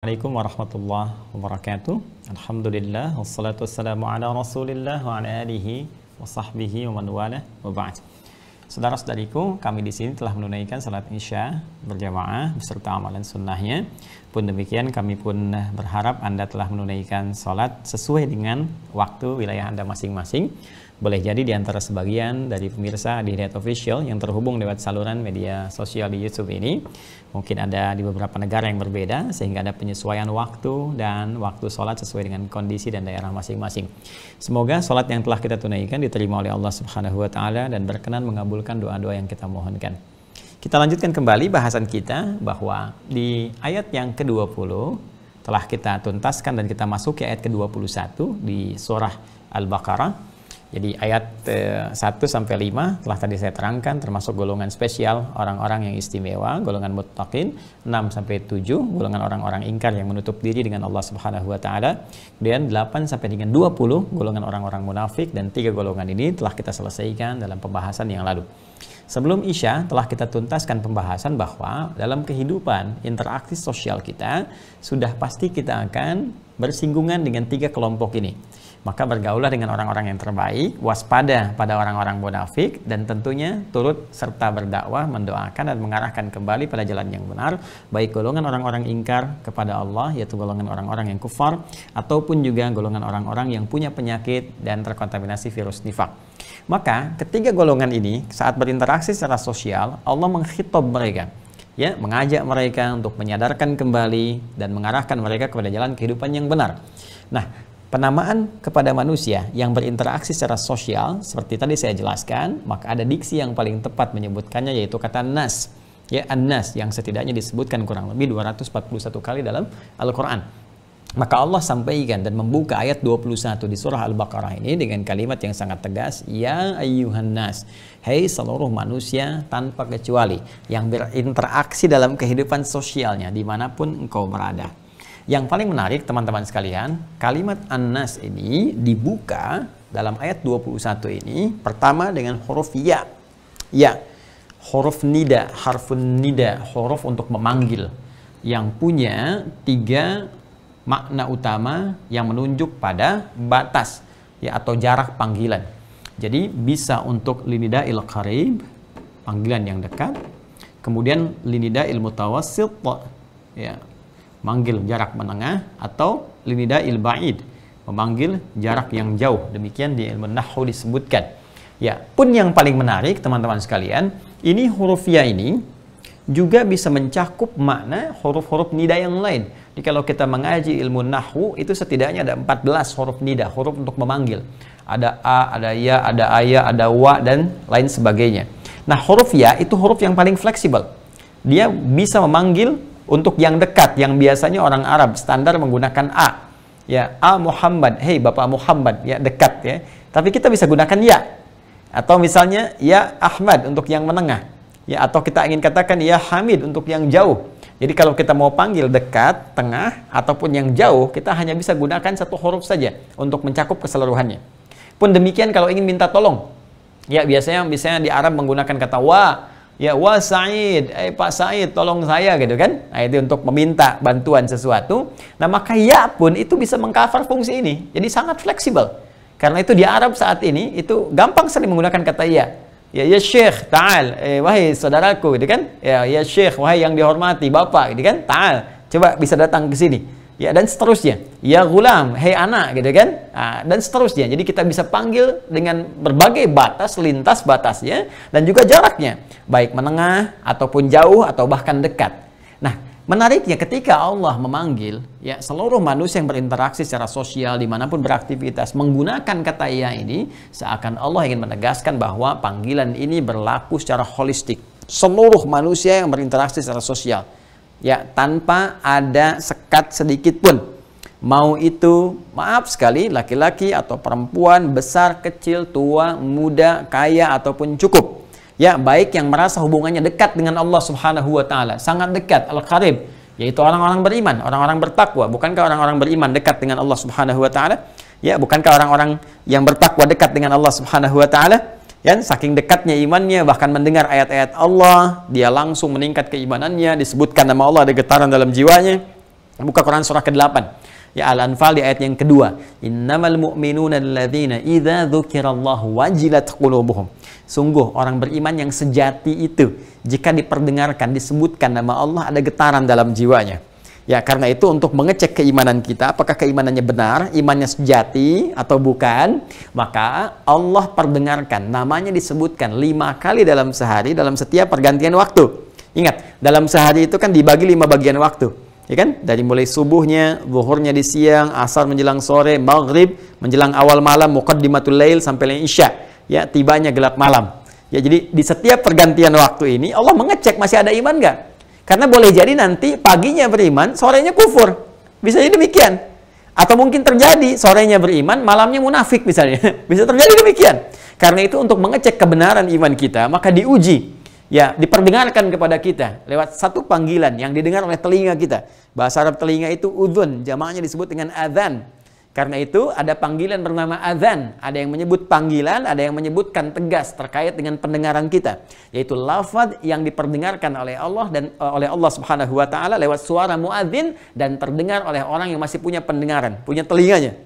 Assalamualaikum warahmatullahi wabarakatuh. Alhamdulillah wassalatu wassalamu ala Rasulillah wa ala alihi wa sahbihi wa man wala wa ba'd. Saudara-saudariku, kami di sini telah menunaikan salat Isya berjamaah beserta amalan sunnahnya. Pun demikian kami pun berharap Anda telah menunaikan salat sesuai dengan waktu wilayah Anda masing-masing. Boleh jadi di antara sebagian dari pemirsa di Hidayat Official yang terhubung lewat saluran media sosial di YouTube ini, mungkin ada di beberapa negara yang berbeda sehingga ada penyesuaian waktu dan waktu sholat sesuai dengan kondisi dan daerah masing-masing. Semoga sholat yang telah kita tunaikan diterima oleh Allah Subhanahu wa Ta'ala dan berkenan mengabulkan doa-doa yang kita mohonkan. Kita lanjutkan kembali bahasan kita bahwa di ayat yang ke-20 telah kita tuntaskan dan kita masuk ke ayat ke-21 di surah Al-Baqarah. Jadi ayat 1 sampai 5 telah tadi saya terangkan, termasuk golongan spesial orang-orang yang istimewa, golongan muttaqin. 6 sampai 7 golongan orang-orang ingkar yang menutup diri dengan Allah Subhanahu wa Ta'ala. Kemudian 8 sampai dengan 20 golongan orang-orang munafik, dan 3 golongan ini telah kita selesaikan dalam pembahasan yang lalu. Sebelum Isya telah kita tuntaskan pembahasan bahwa dalam kehidupan interaksi sosial kita sudah pasti kita akan bersinggungan dengan 3 kelompok ini. Maka bergaulah dengan orang-orang yang terbaik, waspada pada orang-orang munafik, dan tentunya turut serta berdakwah, mendoakan dan mengarahkan kembali pada jalan yang benar, baik golongan orang-orang ingkar kepada Allah, yaitu golongan orang-orang yang kufar, ataupun juga golongan orang-orang yang punya penyakit dan terkontaminasi virus nifak. Maka ketiga golongan ini saat berinteraksi secara sosial, Allah mengkhitob mereka, ya, mengajak mereka untuk menyadarkan kembali dan mengarahkan mereka kepada jalan kehidupan yang benar. Nah, penamaan kepada manusia yang berinteraksi secara sosial seperti tadi saya jelaskan, maka ada diksi yang paling tepat menyebutkannya, yaitu kata nas, ya, an-nas, yang setidaknya disebutkan kurang lebih 241 kali dalam Al-Quran. Maka Allah sampaikan dan membuka ayat 21 di surah Al-Baqarah ini dengan kalimat yang sangat tegas, ya ayyuhan nas, hei seluruh manusia tanpa kecuali yang berinteraksi dalam kehidupan sosialnya dimanapun engkau berada. Yang paling menarik teman-teman sekalian, kalimat an-nas ini dibuka dalam ayat 21 ini pertama dengan huruf ya. Ya, huruf nida, harfun nida, huruf untuk memanggil, yang punya 3 makna utama yang menunjuk pada batas, ya, atau jarak panggilan. Jadi bisa untuk linida'il qarib, panggilan yang dekat, kemudian linida'il mutawassit, ya, manggil jarak menengah, atau linida'il ba'id, memanggil jarak yang jauh. Demikian di ilmu nahwu disebutkan. Ya, pun yang paling menarik teman-teman sekalian, ini huruf ya ini juga bisa mencakup makna huruf-huruf nida yang lain. Jadi kalau kita mengaji ilmu nahwu itu setidaknya ada 14 huruf nida, huruf untuk memanggil. Ada a, ada ya, ada aya, ada wa, dan lain sebagainya. Nah, huruf ya itu huruf yang paling fleksibel. Dia bisa memanggil untuk yang dekat, yang biasanya orang Arab standar menggunakan a. Ya, a Muhammad, hei Bapak Muhammad, ya, dekat, ya. Tapi kita bisa gunakan ya. Atau misalnya ya Ahmad untuk yang menengah. Ya, atau kita ingin katakan ya Hamid untuk yang jauh. Jadi kalau kita mau panggil dekat, tengah, ataupun yang jauh, kita hanya bisa gunakan satu huruf saja untuk mencakup keseluruhannya. Pun demikian kalau ingin minta tolong. Ya, biasanya di Arab menggunakan kata wa. Ya, wa Sa'id, Pak Sa'id tolong saya, gitu kan. Nah, itu untuk meminta bantuan sesuatu. Nah, maka ya pun itu bisa mengcover fungsi ini. Jadi sangat fleksibel. Karena itu di Arab saat ini itu gampang sekali menggunakan kata ya. Ya, ya Syekh, ta'al, wahai saudaraku, gitu kan. Ya Syekh, wahai yang dihormati, Bapak, gitu kan. Ta'al, coba bisa datang ke sini. Ya, dan seterusnya. Ya gulam, hei anak, gitu kan. Nah, dan seterusnya. Jadi kita bisa panggil dengan berbagai batas, lintas batasnya, dan juga jaraknya. Baik menengah, ataupun jauh, atau bahkan dekat. Nah, menariknya ketika Allah memanggil, ya, seluruh manusia yang berinteraksi secara sosial dimanapun beraktivitas menggunakan kata ya ini, seakan Allah ingin menegaskan bahwa panggilan ini berlaku secara holistik. Seluruh manusia yang berinteraksi secara sosial, ya, tanpa ada sekat sedikit pun. Mau itu, maaf sekali, laki-laki atau perempuan, besar, kecil, tua, muda, kaya, ataupun cukup. Ya, baik yang merasa hubungannya dekat dengan Allah Subhanahu wa Ta'ala, sangat dekat, al-qarib, yaitu orang-orang beriman, orang-orang bertakwa. Bukankah orang-orang beriman dekat dengan Allah Subhanahu wa Ta'ala? Ya, bukankah orang-orang yang bertakwa dekat dengan Allah Subhanahu wa Ta'ala? Ya, saking dekatnya imannya, bahkan mendengar ayat-ayat Allah, dia langsung meningkat keimanannya, disebutkan nama Allah, ada getaran dalam jiwanya. Buka Quran surah ke-8. Ya, Al-Anfal di ayat yang kedua. Innamal mu'minuna alladzina idza dzukirallahu wajilat qulubuhum. Sungguh orang beriman yang sejati itu jika diperdengarkan, disebutkan nama Allah, ada getaran dalam jiwanya. Ya, karena itu untuk mengecek keimanan kita, apakah keimanannya benar, imannya sejati atau bukan, maka Allah perdengarkan, namanya disebutkan 5 kali dalam sehari, dalam setiap pergantian waktu. Ingat, dalam sehari itu kan dibagi 5 bagian waktu. Ya kan? Dari mulai subuhnya, zuhurnya di siang, asar menjelang sore, maghrib menjelang awal malam, muqaddimatul lail sampai isya. Ya, tibanya gelap malam. Ya, jadi di setiap pergantian waktu ini Allah mengecek masih ada iman nggak? Karena boleh jadi nanti paginya beriman, sorenya kufur. Bisa jadi demikian. Atau mungkin terjadi sorenya beriman, malamnya munafik misalnya. Bisa terjadi demikian. Karena itu untuk mengecek kebenaran iman kita, maka diuji. Ya, diperdengarkan kepada kita lewat satu panggilan yang didengar oleh telinga kita. Bahasa Arab telinga itu udhun, jamaknya disebut dengan adzan. Karena itu ada panggilan bernama adzan. Ada yang menyebut panggilan, ada yang menyebutkan tegas terkait dengan pendengaran kita. Yaitu lafaz yang diperdengarkan oleh Allah dan oleh Allah Subhanahu wa taala lewat suara muadzin dan terdengar oleh orang yang masih punya pendengaran, punya telinganya.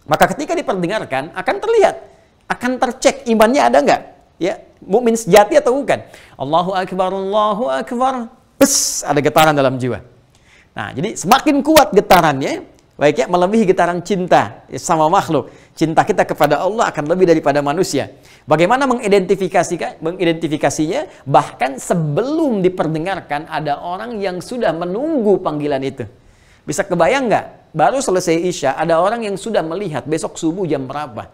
Maka ketika diperdengarkan akan terlihat, akan tercek imannya ada enggak? Ya, mukmin sejati atau bukan? Allahu akbar, Allahu akbar. Bes, ada getaran dalam jiwa. Nah, jadi semakin kuat getarannya, baik ya, melebihi getaran cinta sama makhluk. Cinta kita kepada Allah akan lebih daripada manusia. Bagaimana mengidentifikasinya? Bahkan sebelum diperdengarkan ada orang yang sudah menunggu panggilan itu. Bisa kebayang nggak? Baru selesai Isya, ada orang yang sudah melihat besok subuh jam berapa.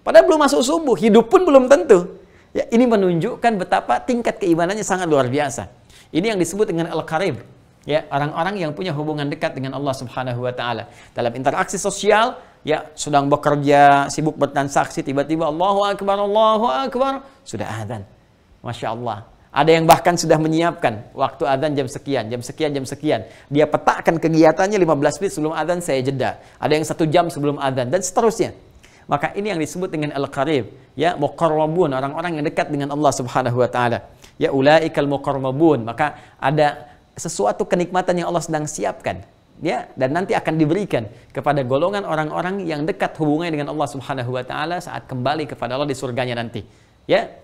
Padahal belum masuk subuh, hidup pun belum tentu. Ya, ini menunjukkan betapa tingkat keimanannya sangat luar biasa. Ini yang disebut dengan al-qarib. Ya, orang-orang yang punya hubungan dekat dengan Allah Subhanahu wa taala. Dalam interaksi sosial, ya, sedang bekerja, sibuk bertransaksi, tiba-tiba Allahu akbar, sudah azan. Masya Allah. Ada yang bahkan sudah menyiapkan waktu azan jam sekian, jam sekian, jam sekian. Dia petakkan kegiatannya 15 menit sebelum azan saya jeda. Ada yang 1 jam sebelum azan dan seterusnya. Maka ini yang disebut dengan al-qarib, ya, muqarrabun, orang-orang yang dekat dengan Allah Subhanahu wa taala. Ya, ulaikal muqarrabun, maka ada sesuatu kenikmatan yang Allah sedang siapkan, ya, dan nanti akan diberikan kepada golongan orang-orang yang dekat hubungannya dengan Allah Subhanahu wa taala saat kembali kepada Allah di surganya nanti. Ya.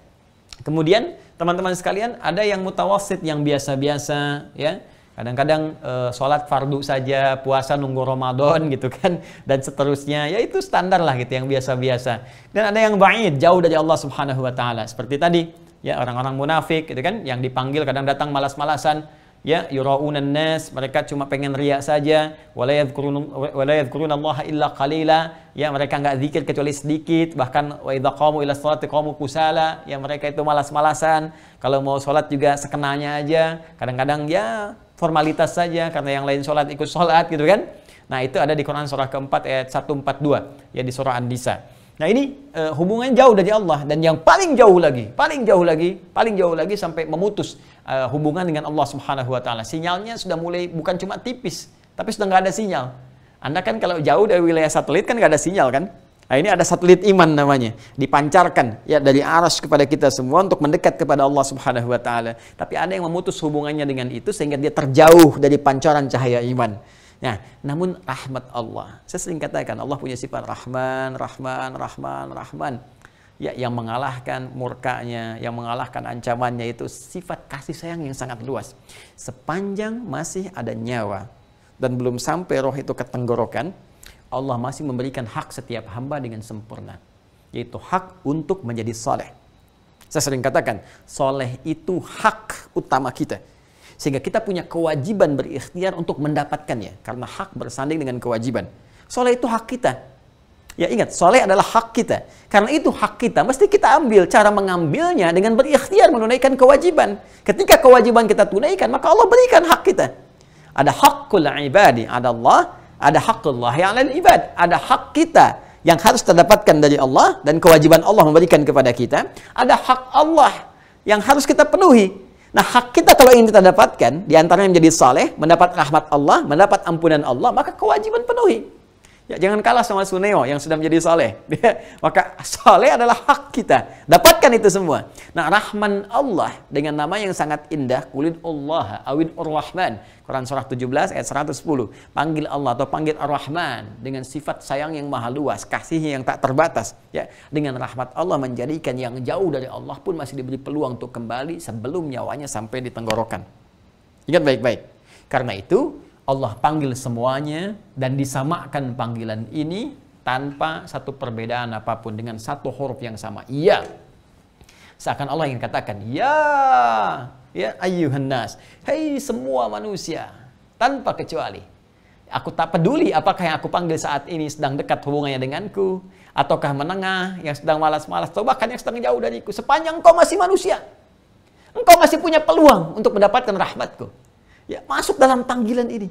Kemudian teman-teman sekalian, ada yang mutawassit, yang biasa-biasa, ya. Kadang-kadang sholat fardu saja, puasa nunggu Ramadan gitu kan, dan seterusnya. Ya itu standar lah gitu, yang biasa-biasa. Dan ada yang ba'id, jauh dari Allah Subhanahu wa taala. Seperti tadi, ya, orang-orang munafik gitu kan, yang dipanggil kadang datang malas-malasan, ya, yura'unan nas, mereka cuma pengen riya saja, wala yadhkurunallaha illa qalila, ya, mereka enggak zikir kecuali sedikit, bahkan wa idza qamu ila sholati qamu kusala, ya, mereka itu malas-malasan, kalau mau sholat juga sekenanya aja, kadang-kadang ya formalitas saja karena yang lain sholat ikut sholat gitu kan. Nah, itu ada di Quran surah keempat ayat 142, ya, di surah An-Nisa. Nah, ini hubungannya jauh dari Allah, dan yang paling jauh lagi sampai memutus hubungan dengan Allah Subhanahu wa taala. Sinyalnya sudah mulai bukan cuma tipis, tapi sudah nggak ada sinyal. Anda kan kalau jauh dari wilayah satelit kan nggak ada sinyal kan? Nah, ini ada satelit iman namanya, dipancarkan ya dari arsy kepada kita semua untuk mendekat kepada Allah Subhanahu wa taala. Tapi ada yang memutus hubungannya dengan itu sehingga dia terjauh dari pancaran cahaya iman. Nah, namun rahmat Allah. Saya sering katakan Allah punya sifat Rahman. Ya, yang mengalahkan murkanya, yang mengalahkan ancamannya, itu sifat kasih sayang yang sangat luas. Sepanjang masih ada nyawa dan belum sampai roh itu ke tenggorokan, Allah masih memberikan hak setiap hamba dengan sempurna, yaitu hak untuk menjadi soleh. Saya sering katakan, soleh itu hak utama kita, sehingga kita punya kewajiban berikhtiar untuk mendapatkannya, karena hak bersanding dengan kewajiban. Soleh itu hak kita. Ya, ingat, soleh adalah hak kita. Karena itu hak kita, mesti kita ambil. Cara mengambilnya dengan berikhtiar menunaikan kewajiban. Ketika kewajiban kita tunaikan, maka Allah berikan hak kita. Ada hakul ibadi, ada Allah. Ada haqqullah ya'alal ibad. Ada hak kita yang harus terdapatkan dari Allah dan kewajiban Allah memberikan kepada kita. Ada hak Allah yang harus kita penuhi. Nah, hak kita kalau ini kita dapatkan, diantaranya menjadi saleh, mendapat rahmat Allah, mendapat ampunan Allah, maka kewajiban penuhi. Ya, jangan kalah sama Suneo yang sudah menjadi soleh. Maka soleh adalah hak kita. Dapatkan itu semua. Nah, Rahman Allah dengan nama yang sangat indah. Qulid Allah awid ar-Rahman. Quran surah 17 ayat 110. Panggil Allah atau panggil ar-Rahman dengan sifat sayang yang maha luas, kasihnya yang tak terbatas. Ya, dengan rahmat Allah menjadikan yang jauh dari Allah pun masih diberi peluang untuk kembali sebelum nyawanya sampai di tenggorokan. Ingat baik-baik. Karena itu Allah panggil semuanya dan disamakan panggilan ini tanpa satu perbedaan apapun dengan satu huruf yang sama. Ya. Seakan Allah ingin katakan, ya ayyuhan nas, hei semua manusia, tanpa kecuali. Aku tak peduli apakah yang aku panggil saat ini sedang dekat hubungannya denganku, ataukah menengah, yang sedang malas-malas, atau bahkan yang sedang jauh dariku. Sepanjang engkau masih manusia, engkau masih punya peluang untuk mendapatkan rahmatku. Ya, masuk dalam panggilan ini.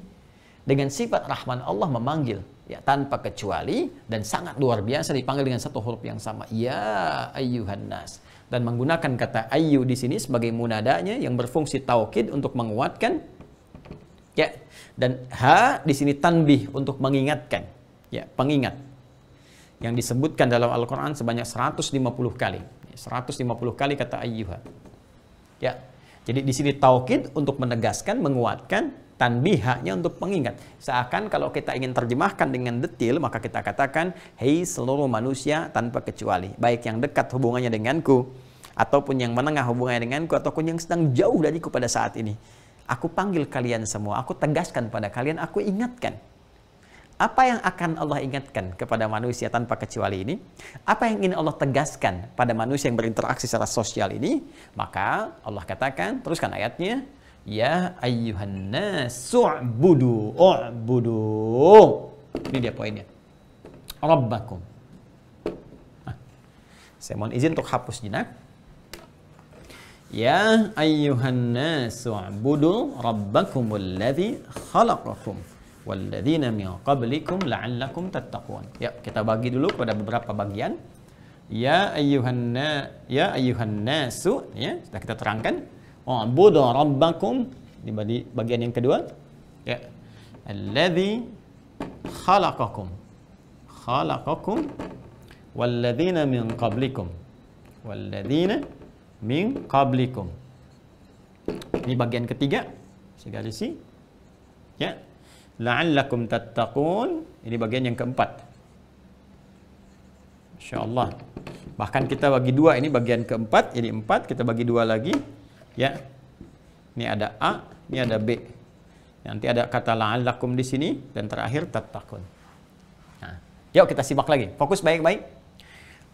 Dengan sifat Rahman Allah memanggil, ya, tanpa kecuali, dan sangat luar biasa dipanggil dengan satu huruf yang sama. Ya ayyuhan nas. Dan menggunakan kata ayyu di sini sebagai munadanya yang berfungsi taukid untuk menguatkan. Ya, dan ha di sini tanbih untuk mengingatkan. Ya, pengingat. Yang disebutkan dalam Al-Qur'an sebanyak 150 kali. 150 kali kata ayyuha. Ya. Jadi di sini taukid untuk menegaskan, menguatkan, tanbih haknya untuk pengingat. Seakan kalau kita ingin terjemahkan dengan detail, maka kita katakan, hei seluruh manusia tanpa kecuali. Baik yang dekat hubungannya denganku, ataupun yang menengah hubungannya denganku, ataupun yang sedang jauh dariku pada saat ini. Aku panggil kalian semua, aku tegaskan pada kalian, aku ingatkan. Apa yang akan Allah ingatkan kepada manusia tanpa kecuali ini? Apa yang ingin Allah tegaskan pada manusia yang berinteraksi secara sosial ini? Maka Allah katakan, teruskan ayatnya, ya ayyuhan nasu'budu u'budu. Ini dia poinnya. Rabbakum. Nah, saya mohon izin untuk hapus jenak. Ya ayyuhan nasu'budu rabbakumul ladzi khalaqakum walladzina min qablikum la'allakum tattaqun. Ya, kita bagi dulu pada beberapa bagian. Ya ayyuhan nasu, ya, sudah kita terangkan. U'budu rabbakum, di bagian yang kedua. Ya. Alladzi khalaqakum walladzina min qablikum. Ini bagian ketiga. Saya garisi. Ya. La'allakum tattaqun. Ini bagian yang keempat. Insyaallah. Bahkan kita bagi dua, ini bagian keempat, ini 4, kita bagi dua lagi. Ya. Ini ada A, ini ada B. Nanti ada kata la'allakum di sini dan terakhir tattaqun. Nah, yuk kita simak lagi. Fokus baik-baik.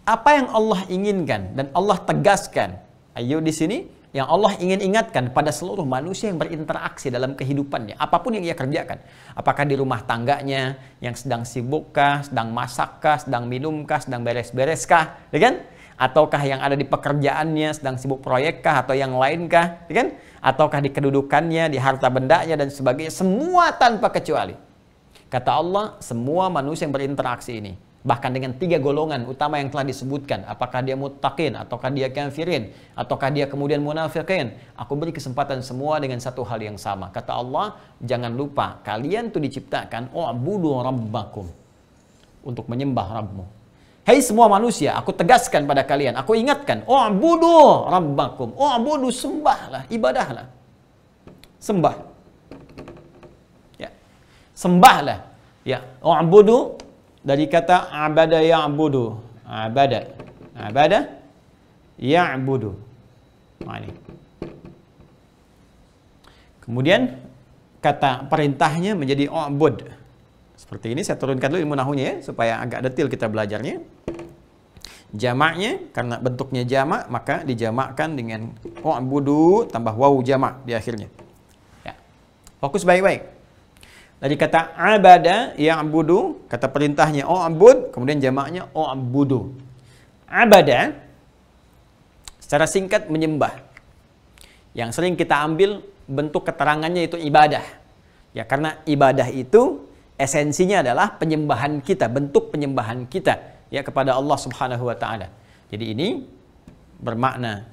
Apa yang Allah inginkan dan Allah tegaskan. Ayo di sini yang Allah ingin ingatkan pada seluruh manusia yang berinteraksi dalam kehidupannya, apapun yang ia kerjakan. Apakah di rumah tangganya, yang sedang sibukkah, sedang masakkah, sedang minumkah, sedang beres-bereskah, ya kan? Ataukah yang ada di pekerjaannya, sedang sibuk proyekkah, atau yang lainkah, ya kan? Ataukah di kedudukannya, di harta bendanya, dan sebagainya, semua tanpa kecuali. Kata Allah, semua manusia yang berinteraksi ini, bahkan dengan 3 golongan utama yang telah disebutkan, apakah dia muttaqin, ataukah dia kafirin, ataukah dia kemudian munafiqin, aku beri kesempatan semua dengan satu hal yang sama. Kata Allah, jangan lupa kalian tuh diciptakan u'budu rabbakum, untuk menyembah Rabbmu. Hei semua manusia, aku tegaskan pada kalian, aku ingatkan, u'budu rabbakum, u'budu, sembahlah, ibadahlah, sembah, ya, sembahlah, ya, u'budu dari kata abada ya'budu, abada ya'budu. Nah, ini. Kemudian kata perintahnya menjadi u'bud. Seperti ini, saya turunkan dulu ilmu nahunya ya, supaya agak detail kita belajarnya. Jamaknya, karena bentuknya jamak, maka dijamakkan dengan u'budu tambah waw jamak di akhirnya. Ya. Fokus baik-baik. Dari kata abada ya'budu, kata perintahnya u'bud, kemudian jamaknya u'budu. Abada secara singkat menyembah. Yang sering kita ambil bentuk keterangannya itu ibadah. Ya, karena ibadah itu esensinya adalah penyembahan kita, bentuk penyembahan kita ya kepada Allah Subhanahu wa taala. Jadi ini bermakna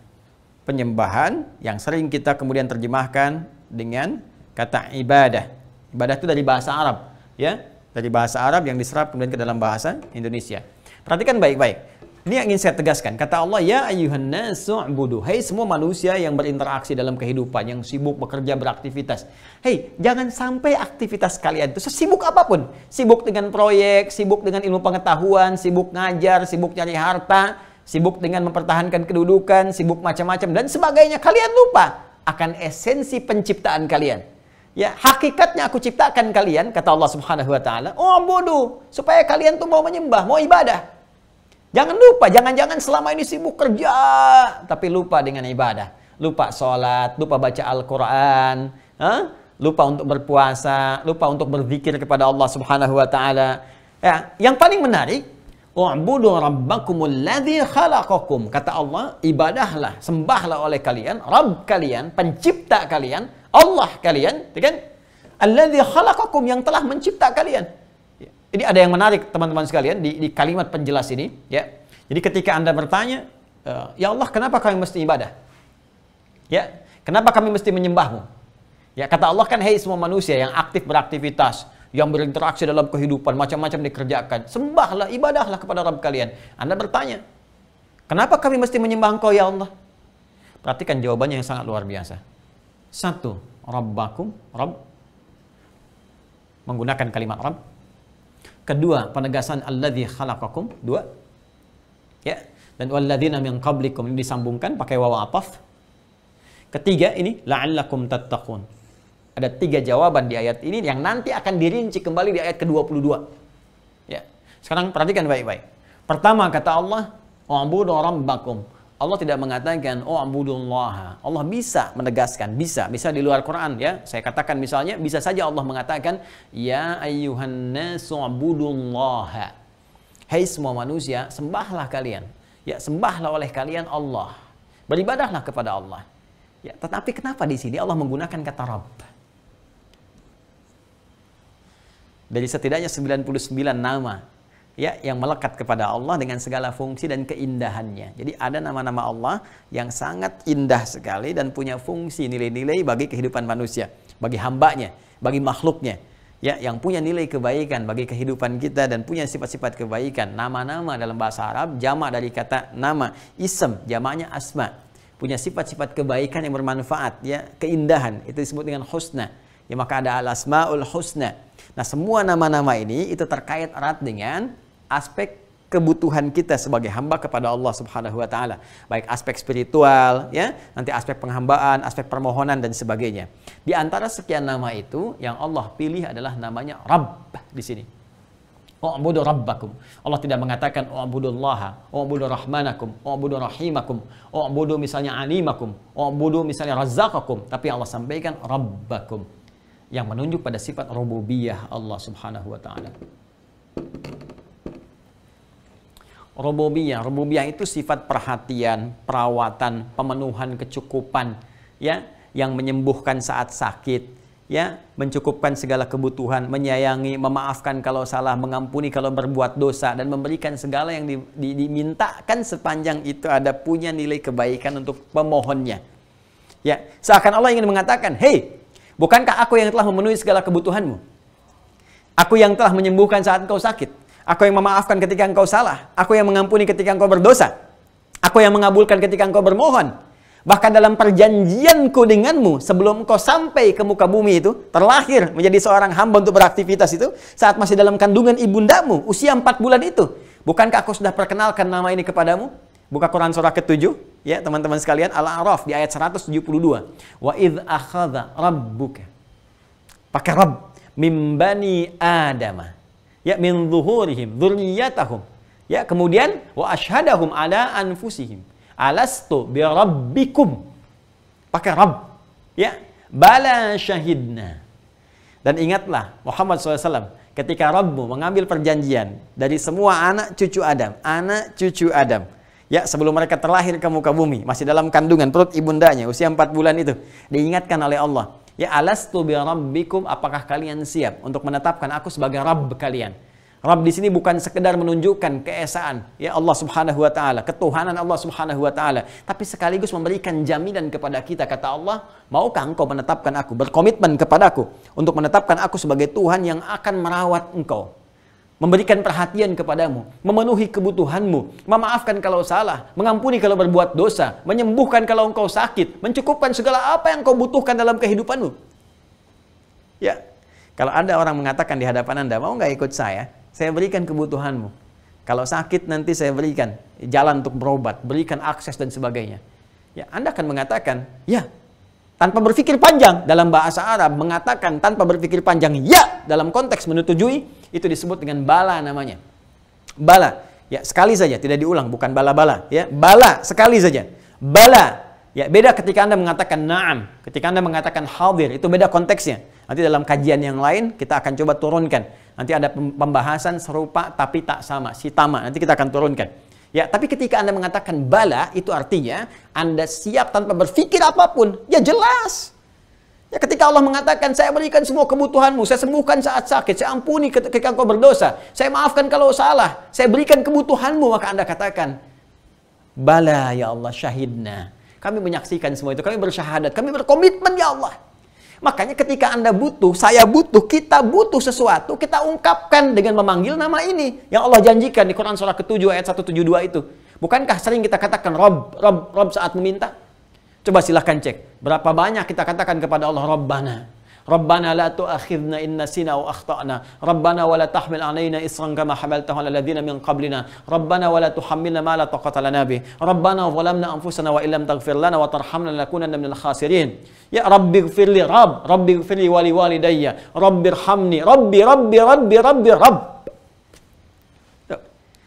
penyembahan yang sering kita kemudian terjemahkan dengan kata ibadah. Ibadah itu dari bahasa Arab, ya, dari bahasa Arab yang diserap kemudian ke dalam bahasa Indonesia. Perhatikan baik-baik. Ini yang ingin saya tegaskan. Kata Allah, ya ayyuhan nasu ubudu. Hei semua manusia yang berinteraksi dalam kehidupan, yang sibuk bekerja, beraktivitas. Hei, jangan sampai aktivitas kalian itu sesibuk apapun. Sibuk dengan proyek, sibuk dengan ilmu pengetahuan, sibuk ngajar, sibuk cari harta, sibuk dengan mempertahankan kedudukan, sibuk macam-macam dan sebagainya. Kalian lupa akan esensi penciptaan kalian. Ya, hakikatnya aku ciptakan kalian, kata Allah Subhanahu wa taala, ubudu, supaya kalian tuh mau menyembah, mau ibadah. Jangan lupa, jangan-jangan selama ini sibuk kerja, tapi lupa dengan ibadah. Lupa sholat, lupa baca Al-Quran, lupa untuk berpuasa, lupa untuk berzikir kepada Allah Subhanahu wa ta'ala. Ya, yang paling menarik, u'budu rabbakumul ladzi khalaqakum. Kata Allah, ibadahlah, sembahlah oleh kalian, Rabb kalian, pencipta kalian, Allah kalian, kan? Alladzi khalaqakum, yang telah mencipta kalian. Ini ada yang menarik teman-teman sekalian di kalimat penjelas ini, ya. Jadi ketika Anda bertanya, ya Allah, kenapa kami mesti ibadah? Ya, kenapa kami mesti menyembahmu? Ya, kata Allah kan, hei semua manusia yang aktif beraktivitas, yang berinteraksi dalam kehidupan, macam-macam dikerjakan, sembahlah, ibadahlah kepada Rabb kalian. Anda bertanya, kenapa kami mesti menyembah Engkau ya Allah? Perhatikan jawabannya yang sangat luar biasa. Satu, Rabbakum, Rabb, menggunakan kalimat Rabb. Kedua, penegasan alladzi khalaqakum, dua. Ya, dan walladzina min qablikum, ini disambungkan pakai waw athaf. Ketiga ini la'allakum tattaqun. Ada 3 jawaban di ayat ini yang nanti akan dirinci kembali di ayat ke-22. Ya. Sekarang perhatikan baik-baik. Pertama kata Allah, u'budu rabbakum. Allah tidak mengatakan u'budullaha. Allah bisa menegaskan, bisa di luar Quran ya. Saya katakan misalnya, bisa saja Allah mengatakan ya ayyuhan nasu u'budullaha. Hai semua manusia, sembahlah kalian. Ya, sembahlah oleh kalian Allah. Beribadahlah kepada Allah. Ya, tetapi kenapa di sini Allah menggunakan kata Rabb? Dari setidaknya 99 nama ya yang melekat kepada Allah dengan segala fungsi dan keindahannya. Jadi ada nama-nama Allah yang sangat indah sekali dan punya fungsi nilai-nilai bagi kehidupan manusia, bagi hambanya, bagi makhluknya. Ya, yang punya nilai kebaikan bagi kehidupan kita dan punya sifat-sifat kebaikan. Nama-nama dalam bahasa Arab jamak dari kata nama, ism, jamaknya asma. Punya sifat-sifat kebaikan yang bermanfaat, ya, keindahan. Itu disebut dengan husna. Ya, maka ada al-asmaul husna. Nah, semua nama-nama ini itu terkait erat dengan aspek kebutuhan kita sebagai hamba kepada Allah Subhanahu wa taala. Baik aspek spiritual, ya, nanti aspek penghambaan, aspek permohonan dan sebagainya. Di antara sekian nama itu yang Allah pilih adalah namanya Rabb di sini. U'budu rabbakum. Allah tidak mengatakan u'budullaha, u'budu rahmanakum, u'budu rahimakum, u'budu misalnya alimakum, u'budu misalnya razzaqakum, tapi Allah sampaikan rabbakum yang menunjuk pada sifat rububiyah Allah Subhanahu wa taala. Rububiyah itu sifat perhatian, perawatan, pemenuhan kecukupan, ya, yang menyembuhkan saat sakit, ya, mencukupkan segala kebutuhan, menyayangi, memaafkan kalau salah, mengampuni kalau berbuat dosa dan memberikan segala yang dimintakan sepanjang itu ada punya nilai kebaikan untuk pemohonnya. Ya, seakan Allah ingin mengatakan, "Hei, bukankah aku yang telah memenuhi segala kebutuhanmu? Aku yang telah menyembuhkan saat engkau sakit. Aku yang memaafkan ketika engkau salah. Aku yang mengampuni ketika engkau berdosa. Aku yang mengabulkan ketika engkau bermohon. Bahkan dalam perjanjianku denganmu sebelum engkau sampai ke muka bumi itu, terlahir menjadi seorang hamba untuk beraktivitas itu, saat masih dalam kandungan ibundamu, usia 4 bulan itu. Bukankah aku sudah perkenalkan nama ini kepadamu?" Buka Quran surah ke-7, ya teman-teman sekalian, Al-A'raf di ayat 172. Wa idh akhadha rabbuka. Pakai Rabb. Min bani Adama. Ya, min zuhurihim dzurriyyatahum. Ya, kemudian wa asyhadahum ala anfusihim alastu bi rabbikum. Pakai Rabb. Ya, bala syahidna. Dan ingatlah Muhammad SAW ketika Rabbu mengambil perjanjian dari semua anak cucu Adam. Ya, sebelum mereka terlahir ke muka bumi, masih dalam kandungan perut ibundanya, usia 4 bulan itu, diingatkan oleh Allah. Ya, alastu bi rabbikum, apakah kalian siap untuk menetapkan aku sebagai Rabb kalian? Rabb di sini bukan sekedar menunjukkan keesaan ya Allah Subhanahu wa taala, ketuhanan Allah Subhanahu wa taala, tapi sekaligus memberikan jaminan kepada kita. Kata Allah, maukah engkau menetapkan aku, berkomitmen kepadaku untuk menetapkan aku sebagai Tuhan yang akan merawat engkau, memberikan perhatian kepadamu, memenuhi kebutuhanmu, memaafkan kalau salah, mengampuni kalau berbuat dosa, menyembuhkan kalau engkau sakit, mencukupkan segala apa yang kau butuhkan dalam kehidupanmu. Ya, kalau ada orang mengatakan di hadapan Anda, mau nggak ikut saya berikan kebutuhanmu. Kalau sakit nanti saya berikan jalan untuk berobat, berikan akses dan sebagainya. Ya, Anda akan mengatakan, ya, tanpa berpikir panjang. Dalam bahasa Arab mengatakan tanpa berpikir panjang, ya, dalam konteks menyetujui, itu disebut dengan bala namanya. Bala, ya, sekali saja, tidak diulang, bukan bala-bala, ya. Bala, sekali saja. Bala. Ya, beda ketika Anda mengatakan na'am, ketika Anda mengatakan hadir, itu beda konteksnya. Nanti dalam kajian yang lain kita akan coba turunkan. Nanti ada pembahasan serupa tapi tak sama, sitama. Nanti kita akan turunkan. Ya, tapi ketika Anda mengatakan bala, itu artinya Anda siap tanpa berpikir apapun. Ya jelas. Ya, ketika Allah mengatakan, saya berikan semua kebutuhanmu, saya sembuhkan saat sakit, saya ampuni ketika engkau berdosa, saya maafkan kalau salah, saya berikan kebutuhanmu, maka Anda katakan, bala ya Allah, syahidna. Kami menyaksikan semua itu, kami bersyahadat, kami berkomitmen ya Allah. Makanya ketika Anda butuh, saya butuh, kita butuh sesuatu, kita ungkapkan dengan memanggil nama ini yang Allah janjikan di Quran surah ke-7 ayat 172 itu. Bukankah sering kita katakan Rob saat meminta? Coba silahkan cek, berapa banyak kita katakan kepada Allah Rabbana. Rabbana la tu'akhidna in nasina aw akhtana. Rabbana wa la tahmil 'alaina isran kama hamaltahu 'alal ladzina min qablina. Rabbana wa la tuhammilna ma la taqata lana bih. Rabbana zalamna anfusana wa illam taghfir lana wa tarhamna lanakunanna minal khasirin. Ya Rabbighfirli Rabbighfirli wa liwalidayya. Rabbirhamni. Rabb.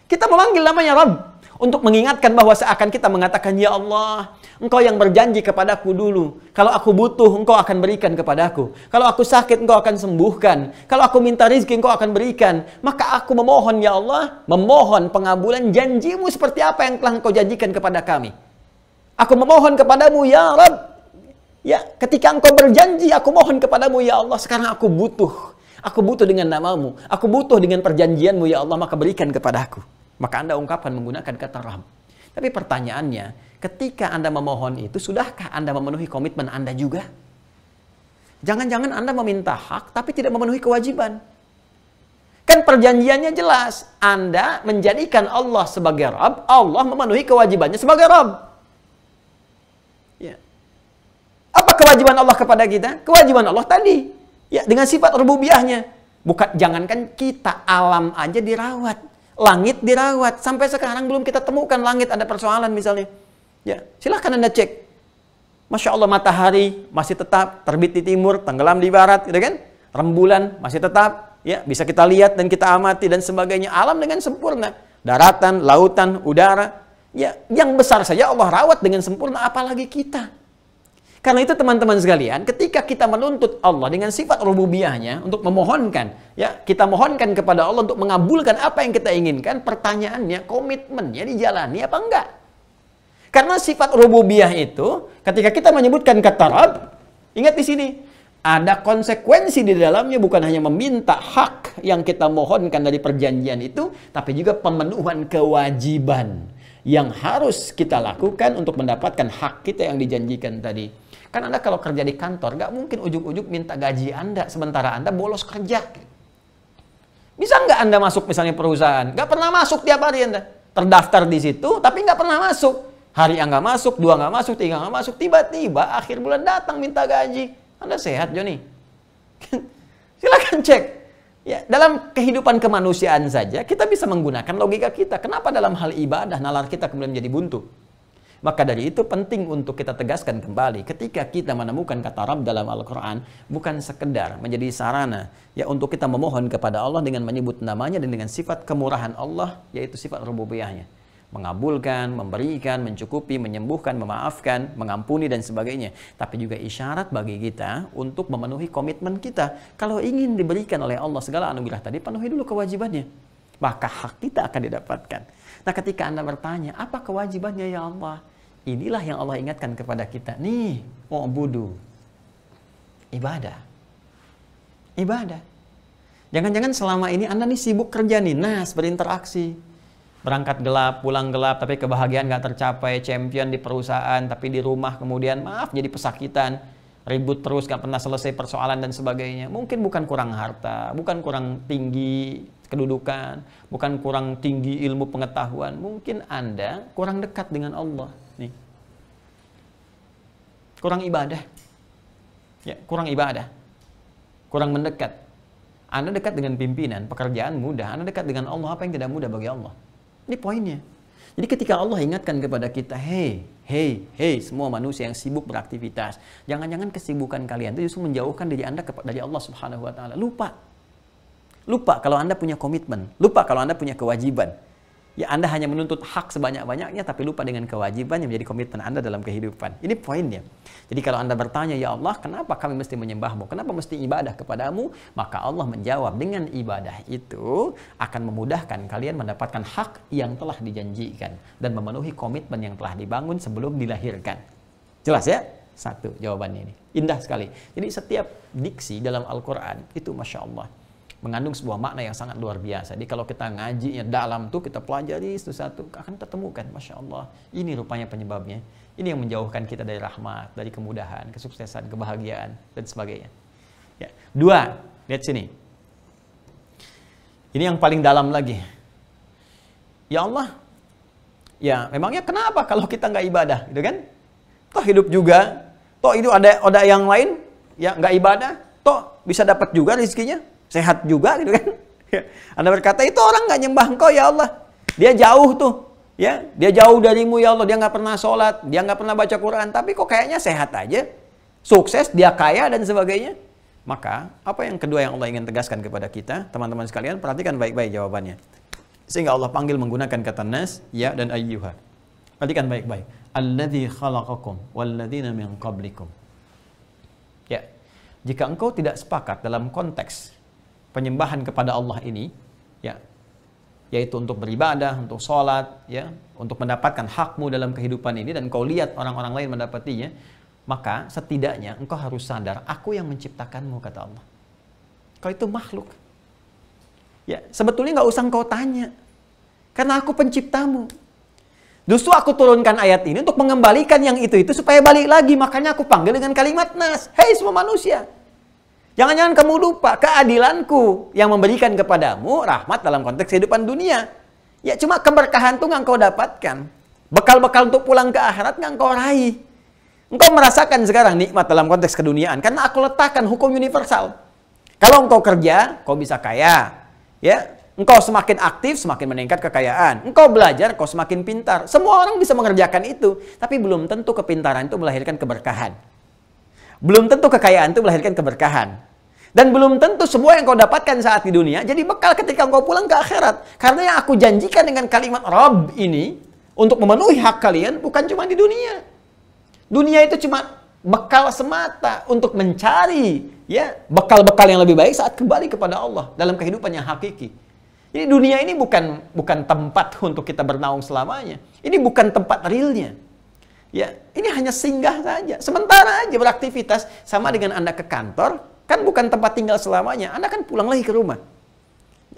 Kita memanggil namanya Rabb untuk mengingatkan bahwa seakan kita mengatakan, ya Allah, Engkau yang berjanji kepadaku dulu. Kalau aku butuh, Engkau akan berikan kepadaku. Kalau aku sakit, Engkau akan sembuhkan. Kalau aku minta rezeki, Engkau akan berikan. Maka aku memohon, ya Allah, memohon pengabulan janjimu seperti apa yang telah Engkau janjikan kepada kami. Aku memohon kepadamu, ya Rabb. Ya, ketika Engkau berjanji, aku mohon kepadamu, ya Allah, sekarang aku butuh. Aku butuh dengan namamu. Aku butuh dengan perjanjianmu, ya Allah, maka berikan kepadaku. Maka Anda ungkapkan menggunakan kata Rabb. Tapi pertanyaannya, ketika Anda memohon itu, sudahkah Anda memenuhi komitmen Anda juga? Jangan-jangan Anda meminta hak, tapi tidak memenuhi kewajiban. Kan perjanjiannya jelas. Anda menjadikan Allah sebagai Rabb, Allah memenuhi kewajibannya sebagai Rabb. Ya. Apa kewajiban Allah kepada kita? Kewajiban Allah tadi. Ya, dengan sifat rububiyahnya. Bukan, jangankan kita, alam aja dirawat. Langit dirawat, sampai sekarang belum kita temukan langit ada persoalan misalnya. Ya, silahkan Anda cek. Masya Allah, matahari masih tetap terbit di timur, tenggelam di barat, gitu kan? Rembulan masih tetap, ya bisa kita lihat dan kita amati dan sebagainya. Alam dengan sempurna, daratan, lautan, udara, ya yang besar saja Allah rawat dengan sempurna, apalagi kita. Karena itu teman-teman sekalian, ketika kita menuntut Allah dengan sifat rububiyahnya untuk memohonkan, ya kita mohonkan kepada Allah untuk mengabulkan apa yang kita inginkan, pertanyaannya, komitmennya dijalani apa enggak? Karena sifat rububiyah itu, ketika kita menyebutkan kata Rabb, ingat di sini, ada konsekuensi di dalamnya, bukan hanya meminta hak yang kita mohonkan dari perjanjian itu, tapi juga pemenuhan kewajiban yang harus kita lakukan untuk mendapatkan hak kita yang dijanjikan tadi. Kan Anda kalau kerja di kantor, nggak mungkin ujuk-ujuk minta gaji Anda, sementara Anda bolos kerja. Bisa nggak Anda masuk misalnya perusahaan? Nggak pernah masuk tiap hari Anda. Terdaftar di situ, tapi nggak pernah masuk. Hari yang nggak masuk, 2 nggak masuk, 3 nggak masuk. Tiba-tiba akhir bulan datang minta gaji. Anda sehat, Joni? Silakan cek. Ya, dalam kehidupan kemanusiaan saja, kita bisa menggunakan logika kita. Kenapa dalam hal ibadah, nalar kita kemudian menjadi buntu? Maka dari itu penting untuk kita tegaskan kembali, ketika kita menemukan kata Rabb dalam Al-Quran, bukan sekedar menjadi sarana ya untuk kita memohon kepada Allah dengan menyebut namanya dan dengan sifat kemurahan Allah, yaitu sifat rububiyahnya. Mengabulkan, memberikan, mencukupi, menyembuhkan, memaafkan, mengampuni dan sebagainya. Tapi juga isyarat bagi kita untuk memenuhi komitmen kita. Kalau ingin diberikan oleh Allah segala anugerah tadi, penuhi dulu kewajibannya. Maka hak kita akan didapatkan. Nah, ketika Anda bertanya, apa kewajibannya ya Allah? Inilah yang Allah ingatkan kepada kita. Nih, wa'budu. Ibadah. Ibadah. Jangan-jangan selama ini Anda nih sibuk kerja nih, berinteraksi. Berangkat gelap, pulang gelap, tapi kebahagiaan nggak tercapai, champion di perusahaan, tapi di rumah kemudian, maaf, jadi pesakitan. Ribut terus, nggak pernah selesai persoalan dan sebagainya. Mungkin bukan kurang harta, bukan kurang tinggi kedudukan, bukan kurang tinggi ilmu pengetahuan. Mungkin Anda kurang dekat dengan Allah. Nih. Kurang ibadah. Ya, kurang ibadah. Kurang mendekat. Anda dekat dengan pimpinan, pekerjaan mudah. Anda dekat dengan Allah, apa yang tidak mudah bagi Allah? Ini poinnya. Jadi ketika Allah ingatkan kepada kita, hey, semua manusia yang sibuk beraktivitas. Jangan-jangan kesibukan kalian itu justru menjauhkan diri Anda dari Allah Subhanahu wa Ta'ala. Lupa kalau Anda punya komitmen. Lupa kalau Anda punya kewajiban. Ya, Anda hanya menuntut hak sebanyak-banyaknya, tapi lupa dengan kewajiban yang menjadi komitmen Anda dalam kehidupan. Ini poinnya. Jadi kalau Anda bertanya, ya Allah, kenapa kami mesti menyembahmu? Kenapa mesti ibadah kepadamu? Maka Allah menjawab, dengan ibadah itu akan memudahkan kalian mendapatkan hak yang telah dijanjikan dan memenuhi komitmen yang telah dibangun sebelum dilahirkan. Jelas ya? Satu jawabannya ini. Indah sekali. Jadi setiap diksi dalam Al-Quran itu Masya Allah mengandung sebuah makna yang sangat luar biasa. Jadi kalau kita ngajinya dalam tuh, kita pelajari satu-satu, akan temukan, Masya Allah, ini rupanya penyebabnya. Ini yang menjauhkan kita dari rahmat, dari kemudahan, kesuksesan, kebahagiaan, dan sebagainya. Ya. Dua, lihat sini. Ini yang paling dalam lagi. Ya Allah, ya memangnya kenapa kalau kita nggak ibadah, gitu kan? Toh hidup juga, toh itu ada yang lain, ya nggak ibadah, toh bisa dapat juga rezekinya. Sehat juga gitu kan. Anda berkata, itu orang nggak nyembah Engkau ya Allah. Dia jauh tuh. Ya, dia jauh darimu ya Allah. Dia nggak pernah sholat. Dia nggak pernah baca Quran. Tapi kok kayaknya sehat aja. Sukses, dia kaya dan sebagainya. Maka, apa yang kedua yang Allah ingin tegaskan kepada kita? Teman-teman sekalian, perhatikan baik-baik jawabannya. Sehingga Allah panggil menggunakan kata nas, ya dan ayyuha. Perhatikan baik-baik. Alladzi khalaqakum walladzina min qablikum. Ya, jika engkau tidak sepakat dalam konteks penyembahan kepada Allah ini, ya, yaitu untuk beribadah, untuk sholat, ya, untuk mendapatkan hakmu dalam kehidupan ini, dan kau lihat orang-orang lain mendapatinya, maka setidaknya engkau harus sadar, aku yang menciptakanmu, kata Allah. Kau itu makhluk. Ya, sebetulnya nggak usah engkau tanya, karena aku penciptamu. Justru aku turunkan ayat ini untuk mengembalikan yang itu supaya balik lagi. Makanya aku panggil dengan kalimat nas. Hei semua manusia, jangan-jangan kamu lupa keadilanku yang memberikan kepadamu rahmat dalam konteks kehidupan dunia. Ya cuma keberkahan itu nggak engkau dapatkan. Bekal-bekal untuk pulang ke akhirat nggak engkau raih. Engkau merasakan sekarang nikmat dalam konteks keduniaan. Karena aku letakkan hukum universal. Kalau engkau kerja, kau bisa kaya. Ya, engkau semakin aktif, semakin meningkat kekayaan. Engkau belajar, kau semakin pintar. Semua orang bisa mengerjakan itu. Tapi belum tentu kepintaran itu melahirkan keberkahan. Belum tentu kekayaan itu melahirkan keberkahan. Dan belum tentu semua yang kau dapatkan saat di dunia jadi bekal ketika kau pulang ke akhirat. Karena yang aku janjikan dengan kalimat Rabb ini untuk memenuhi hak kalian bukan cuma di dunia. Dunia itu cuma bekal semata untuk mencari ya bekal-bekal yang lebih baik saat kembali kepada Allah dalam kehidupan yang hakiki. Jadi dunia ini bukan tempat untuk kita bernaung selamanya. Ini bukan tempat realnya. Ya, ini hanya singgah saja. Sementara aja beraktivitas, sama dengan Anda ke kantor, kan bukan tempat tinggal selamanya. Anda kan pulang lagi ke rumah.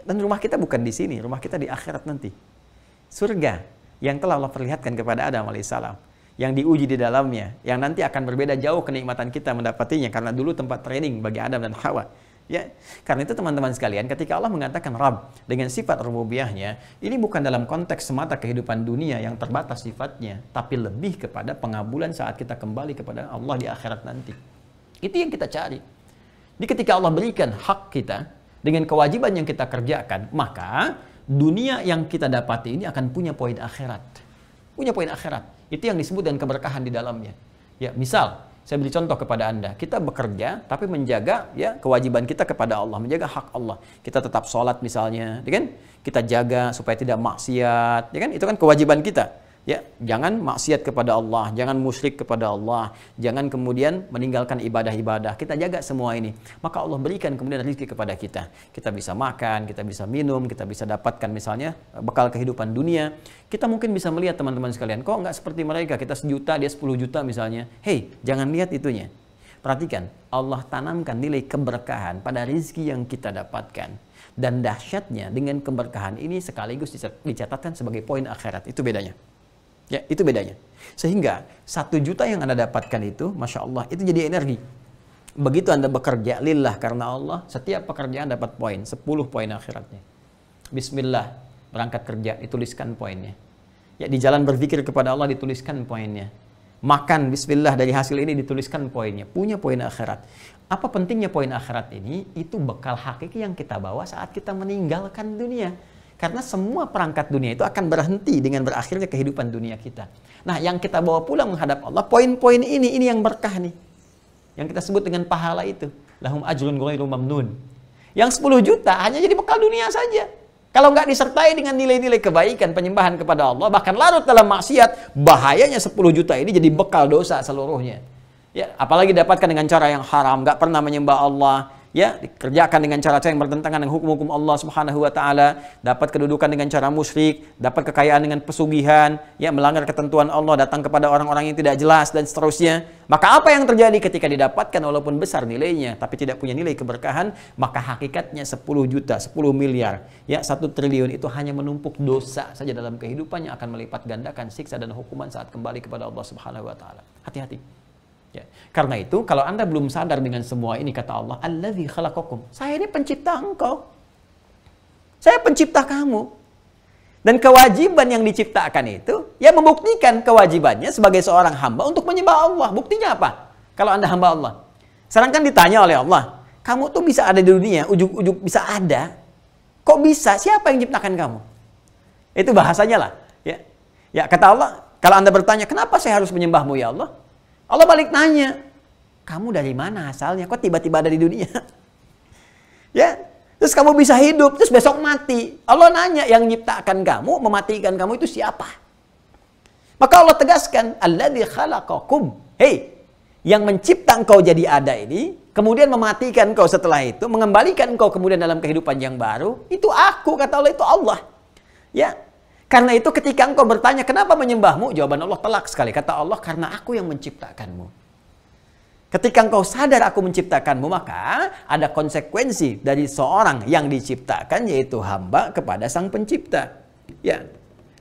Dan rumah kita bukan di sini, rumah kita di akhirat nanti. Surga yang telah Allah perlihatkan kepada Adam alaihissalam, yang diuji di dalamnya, yang nanti akan berbeda jauh kenikmatan kita mendapatinya karena dulu tempat training bagi Adam dan Hawa. Ya, karena itu teman-teman sekalian, ketika Allah mengatakan Rabb dengan sifat rububiyahnya, ini bukan dalam konteks semata kehidupan dunia yang terbatas sifatnya, tapi lebih kepada pengabulan saat kita kembali kepada Allah di akhirat nanti. Itu yang kita cari. Jadi ketika Allah berikan hak kita dengan kewajiban yang kita kerjakan, maka dunia yang kita dapati ini akan punya poin akhirat. Punya poin akhirat. Itu yang disebut dengan keberkahan di dalamnya. Ya, misal saya beri contoh kepada Anda, kita bekerja tapi menjaga ya kewajiban kita kepada Allah, menjaga hak Allah. Kita tetap sholat misalnya, ya kan? Kita jaga supaya tidak maksiat, ya kan? Itu kan kewajiban kita. Ya, jangan maksiat kepada Allah, jangan musyrik kepada Allah, jangan kemudian meninggalkan ibadah-ibadah. Kita jaga semua ini. Maka Allah berikan kemudian rezeki kepada kita. Kita bisa makan, kita bisa minum, kita bisa dapatkan misalnya bekal kehidupan dunia. Kita mungkin bisa melihat teman-teman sekalian, kok nggak seperti mereka, kita 1 juta, dia 10 juta misalnya. Hei, jangan lihat itunya. Perhatikan, Allah tanamkan nilai keberkahan pada rizki yang kita dapatkan. Dan dahsyatnya dengan keberkahan ini sekaligus dicatatkan sebagai poin akhirat. Itu bedanya. Ya, itu bedanya. Sehingga 1 juta yang Anda dapatkan itu, Masya Allah, itu jadi energi. Begitu Anda bekerja lillah karena Allah, setiap pekerjaan dapat poin, 10 poin akhiratnya. Bismillah, berangkat kerja, dituliskan poinnya. Ya, di jalan berzikir kepada Allah dituliskan poinnya. Makan bismillah dari hasil ini dituliskan poinnya. Punya poin akhirat. Apa pentingnya poin akhirat ini? Itu bekal hakiki yang kita bawa saat kita meninggalkan dunia. Karena semua perangkat dunia itu akan berhenti dengan berakhirnya kehidupan dunia kita. Nah, yang kita bawa pulang menghadap Allah, poin-poin ini yang berkah nih. Yang kita sebut dengan pahala itu. Lahum ajrun ghairu mamnun. Yang 10 juta hanya jadi bekal dunia saja. Kalau nggak disertai dengan nilai-nilai kebaikan, penyembahan kepada Allah, bahkan larut dalam maksiat, bahayanya 10 juta ini jadi bekal dosa seluruhnya. Ya, apalagi dapatkan dengan cara yang haram, nggak pernah menyembah Allah, ya, dikerjakan dengan cara-cara yang bertentangan dengan hukum-hukum Allah Subhanahu wa taala, dapat kedudukan dengan cara musyrik, dapat kekayaan dengan pesugihan, ya, melanggar ketentuan Allah, datang kepada orang-orang yang tidak jelas dan seterusnya. Maka apa yang terjadi ketika didapatkan walaupun besar nilainya tapi tidak punya nilai keberkahan, maka hakikatnya 10 juta, 10 miliar, ya, 1 triliun itu hanya menumpuk dosa saja dalam kehidupannya, akan melipat gandakan siksa dan hukuman saat kembali kepada Allah Subhanahu wa taala. Hati-hati. Ya. Karena itu, kalau Anda belum sadar dengan semua ini, kata Allah, Allazi khalaqakum. Saya ini pencipta engkau. Saya pencipta kamu. Dan kewajiban yang diciptakan itu, ya, membuktikan kewajibannya sebagai seorang hamba untuk menyembah Allah. Buktinya apa? Kalau Anda hamba Allah. Sekarang kan ditanya oleh Allah, kamu tuh bisa ada di dunia, ujuk-ujuk bisa ada. Kok bisa? Siapa yang ciptakan kamu? Itu bahasanya lah. Ya, ya, kata Allah, kalau Anda bertanya, kenapa saya harus menyembahmu ya Allah? Allah balik nanya, kamu dari mana asalnya? Kok tiba-tiba ada di dunia? Ya, terus kamu bisa hidup, terus besok mati. Allah nanya, yang menciptakan kamu, mematikan kamu itu siapa? Maka Allah tegaskan, Alladzi khalaqakum. Hei, yang mencipta engkau jadi ada ini, kemudian mematikan engkau setelah itu, mengembalikan engkau kemudian dalam kehidupan yang baru, itu aku, kata Allah, itu Allah. Ya. Karena itu ketika engkau bertanya, kenapa menyembahmu? Jawaban Allah telak sekali. Kata Allah, karena aku yang menciptakanmu. Ketika engkau sadar aku menciptakanmu, maka ada konsekuensi dari seorang yang diciptakan, yaitu hamba kepada sang pencipta. Ya,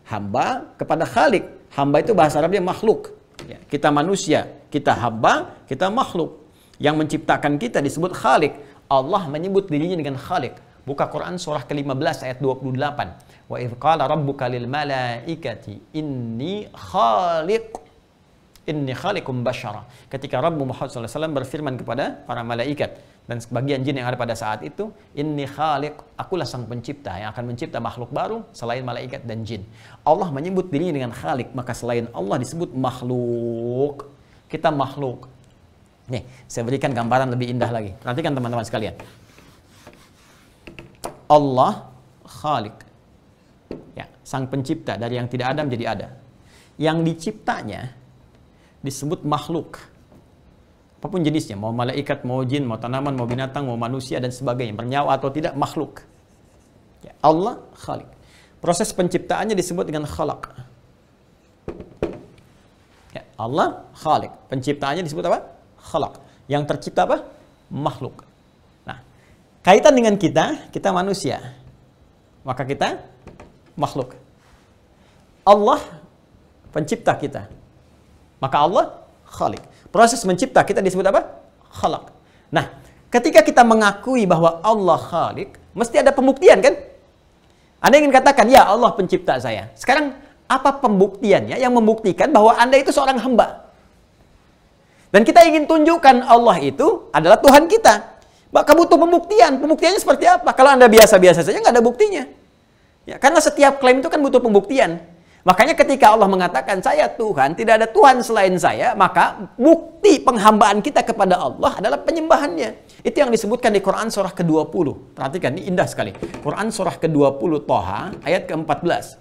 hamba kepada Khalik. Hamba itu bahasa Arabnya makhluk. Ya, kita manusia, kita hamba, kita makhluk. Yang menciptakan kita disebut Khalik. Allah menyebut dirinya dengan Khalik. Buka Quran surah ke-15 ayat 28. Wa idz qala rabbuka lil malaikati inni khaliqum basyara. Ketika Rabbu Muhammad SAW berfirman kepada para malaikat dan sebagian jin yang ada pada saat itu, inni khaliq, akulah sang pencipta yang akan mencipta makhluk baru selain malaikat dan jin. Allah menyebut dirinya dengan Khaliq, maka selain Allah disebut makhluk. Kita makhluk. Nih, saya berikan gambaran lebih indah lagi. Perhatikan teman-teman sekalian. Allah Khaliq, ya, sang pencipta dari yang tidak ada menjadi ada. Yang diciptanya disebut makhluk. Apapun jenisnya, mau malaikat, mau jin, mau tanaman, mau binatang, mau manusia dan sebagainya, bernyawa atau tidak, makhluk. Ya, Allah Khaliq. Proses penciptaannya disebut dengan khalaq. Ya, Allah Khaliq. Penciptaannya disebut apa? Khalaq. Yang tercipta apa? Makhluk. Kaitan dengan kita manusia. Maka kita makhluk. Allah pencipta kita. Maka Allah Khaliq. Proses mencipta kita disebut apa? Khalaq. Nah, ketika kita mengakui bahwa Allah Khaliq, mesti ada pembuktian kan? Anda ingin katakan, ya Allah pencipta saya. Sekarang, apa pembuktiannya yang membuktikan bahwa Anda itu seorang hamba? Dan kita ingin tunjukkan Allah itu adalah Tuhan kita. Maka butuh pembuktian. Pembuktiannya seperti apa? Kalau Anda biasa-biasa saja, nggak ada buktinya. Ya, karena setiap klaim itu kan butuh pembuktian. Makanya ketika Allah mengatakan, saya Tuhan, tidak ada Tuhan selain saya, maka bukti penghambaan kita kepada Allah adalah penyembahannya. Itu yang disebutkan di Quran surah ke-20. Perhatikan, ini indah sekali. Quran surah ke-20 Toha, ayat ke-14.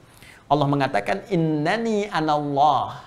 Allah mengatakan, Innani anallah.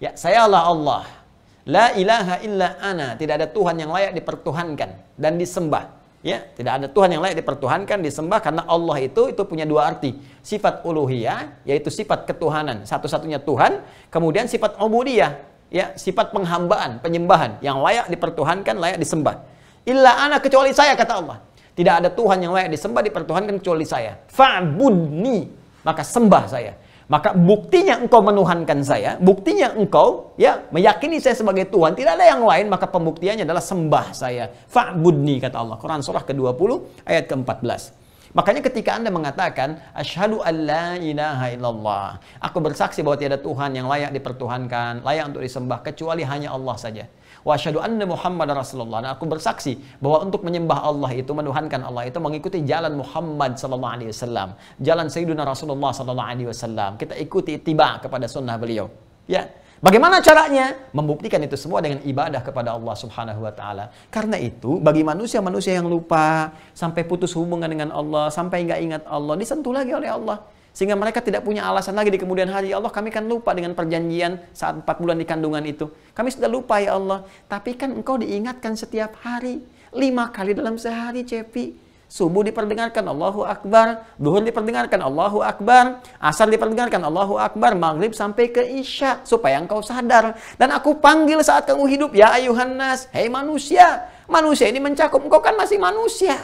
Ya, sayalah Allah. La ilaha illa ana, tidak ada Tuhan yang layak dipertuhankan dan disembah. Ya, tidak ada Tuhan yang layak dipertuhankan, disembah, karena Allah itu punya dua arti. Sifat uluhiyah, yaitu sifat ketuhanan, satu-satunya Tuhan, kemudian sifat ubudiyah, ya, sifat penghambaan, penyembahan yang layak dipertuhankan, layak disembah. Illa ana, kecuali saya, kata Allah. Tidak ada Tuhan yang layak disembah, dipertuhankan kecuali saya. Fa'budni, maka sembah saya. Maka buktinya engkau menuhankan saya, buktinya engkau ya meyakini saya sebagai Tuhan, tidak ada yang lain, maka pembuktiannya adalah sembah saya. Fa'budni, kata Allah. Quran surah ke-20 ayat ke-14. Makanya ketika Anda mengatakan asyhadu an la ilaha illallah, aku bersaksi bahwa tiada Tuhan yang layak dipertuhankan, layak untuk disembah kecuali hanya Allah saja. Wa asyhadu anna Muhammadar Rasulullah, dan aku bersaksi bahwa untuk menyembah Allah itu, menuhankan Allah itu mengikuti jalan Muhammad sallallahu alaihi wasallam, jalan Sayyidina Rasulullah sallallahu alaihi wasallam. Kita ikuti ittiba kepada sunnah beliau. Ya. Bagaimana caranya? Membuktikan itu semua dengan ibadah kepada Allah Subhanahu wa taala. Karena itu, bagi manusia-manusia yang lupa, sampai putus hubungan dengan Allah, sampai nggak ingat Allah, disentuh lagi oleh Allah. Sehingga mereka tidak punya alasan lagi di kemudian hari. Ya Allah, kami kan lupa dengan perjanjian saat 4 bulan di kandungan itu. Kami sudah lupa, ya Allah. Tapi kan engkau diingatkan setiap hari. 5 kali dalam sehari, Cepi. Subuh diperdengarkan Allahu Akbar, duhur diperdengarkan Allahu Akbar, asar diperdengarkan Allahu Akbar, maghrib sampai ke isya, supaya engkau sadar. Dan aku panggil saat kamu hidup, ya ayuhan nas, hei manusia. Manusia ini mencakup, engkau kan masih manusia.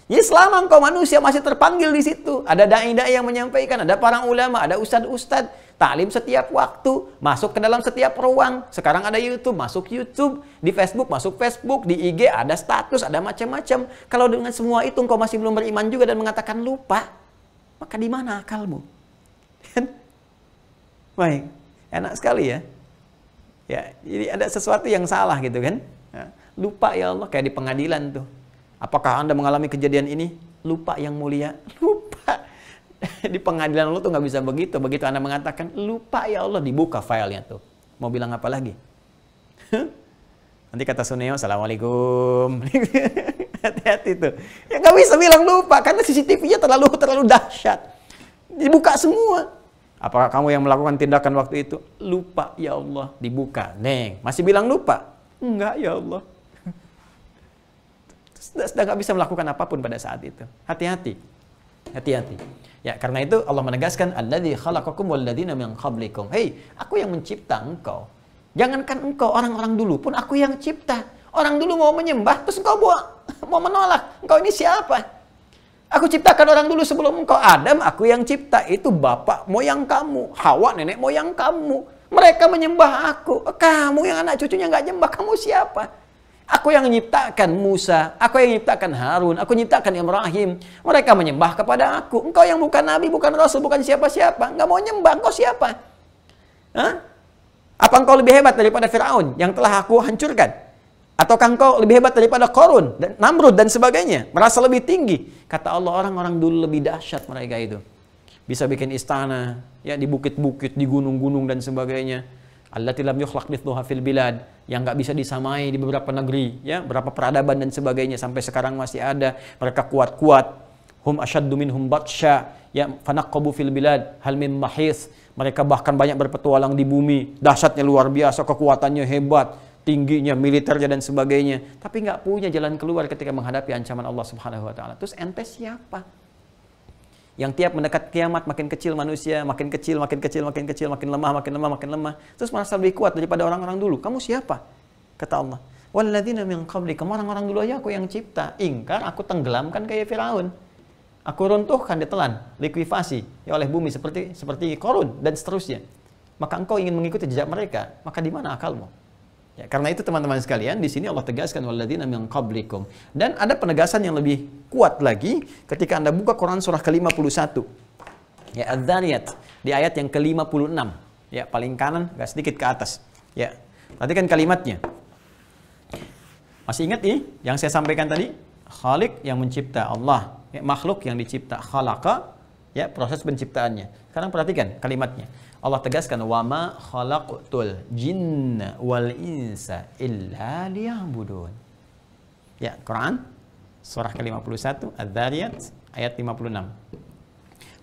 Jadi selama engkau manusia masih terpanggil di situ. Ada dai-dai yang menyampaikan, ada para ulama, ada ustad-ustad, taklim setiap waktu, masuk ke dalam setiap ruang. Sekarang ada YouTube, masuk YouTube, di Facebook, masuk Facebook, di IG ada status, ada macam-macam. Kalau dengan semua itu engkau masih belum beriman juga dan mengatakan lupa, maka di mana akalmu? Baik, enak sekali ya. Ya, jadi ada sesuatu yang salah gitu kan. Lupa, ya Allah, kayak di pengadilan tuh. Apakah Anda mengalami kejadian ini? Lupa yang mulia. Lupa. Di pengadilan Allah tuh nggak bisa begitu. Begitu Anda mengatakan, lupa ya Allah, dibuka filenya tuh. Mau bilang apa lagi? Nanti kata Suneo, Assalamualaikum. Hati-hati tuh. Ya nggak bisa bilang lupa, karena CCTV-nya terlalu dahsyat. Dibuka semua. Apakah kamu yang melakukan tindakan waktu itu? Lupa ya Allah, dibuka. Neng, masih bilang lupa? Enggak ya Allah. Sudah nggak bisa melakukan apapun pada saat itu. Hati-hati. Hati-hati. Ya, karena itu Allah menegaskan, alladzi khalaqakum walladzina min qablikum. Hei, aku yang mencipta engkau. Jangankan engkau, orang-orang dulu pun aku yang cipta. Orang dulu mau menyembah, terus engkau mau menolak. Engkau ini siapa? Aku ciptakan orang dulu sebelum engkau. Adam, aku yang cipta. Itu bapak moyang kamu. Hawa, nenek moyang kamu. Mereka menyembah aku. Kamu yang anak cucunya nggak nyembah, kamu siapa? Aku yang menciptakan Musa, aku yang menciptakan Harun, aku menciptakan Ibrahim. Mereka menyembah kepada aku. Engkau yang bukan nabi, bukan rasul, bukan siapa-siapa. Nggak mau nyembah, engkau siapa? Hah? Apa engkau lebih hebat daripada Fir'aun yang telah aku hancurkan? Ataukah engkau lebih hebat daripada Qarun, dan Namrud, dan sebagainya? Merasa lebih tinggi. Kata Allah, orang-orang dulu lebih dahsyat mereka itu. Bisa bikin istana, ya, di bukit-bukit, di gunung-gunung, dan sebagainya. Allati lam yukhlaq mithluha fil bilad, yang nggak bisa disamai di beberapa negeri, ya, beberapa peradaban dan sebagainya, sampai sekarang masih ada. Mereka kuat-kuat. Hum asyaddu minhum batsya, ya, fanaqqabu fil bilad hal min mahis. Mereka bahkan banyak berpetualang di bumi, dahsyatnya luar biasa, kekuatannya hebat, tingginya, militernya dan sebagainya, tapi nggak punya jalan keluar ketika menghadapi ancaman Allah Subhanahu wa taala. Terus ente siapa? Yang tiap mendekat kiamat makin kecil manusia, makin kecil, makin kecil, makin kecil, makin lemah, makin lemah, makin lemah. Terus merasa lebih kuat daripada orang-orang dulu. Kamu siapa? Kata Allah. Walladzina min qablikum, orang-orang dulu aja aku yang cipta. Ingkar, aku tenggelamkan kayak Firaun. Aku runtuhkan, ditelan, likuifasi ya oleh bumi seperti Qarun dan seterusnya. Maka engkau ingin mengikuti jejak mereka, maka di mana akalmu? Ya, karena itu teman-teman sekalian, di sini Allah tegaskan walladzina min qablikum. Dan ada penegasan yang lebih kuat lagi ketika Anda buka Quran surah ke-51. Ya, Adz-Dzariyat di ayat yang ke-56. Ya, paling kanan, agak sedikit ke atas. Ya. Perhatikan kalimatnya. Masih ingat ini yang saya sampaikan tadi? Khaliq yang mencipta, Allah. Ya, makhluk yang dicipta, khalaqa, ya, proses penciptaannya. Sekarang perhatikan kalimatnya. Allah tegaskan wa ma khalaqtul jinna wal insa illa liya'budun. Ya, Quran surah ke-51 Adz-Dzariyat ayat 56.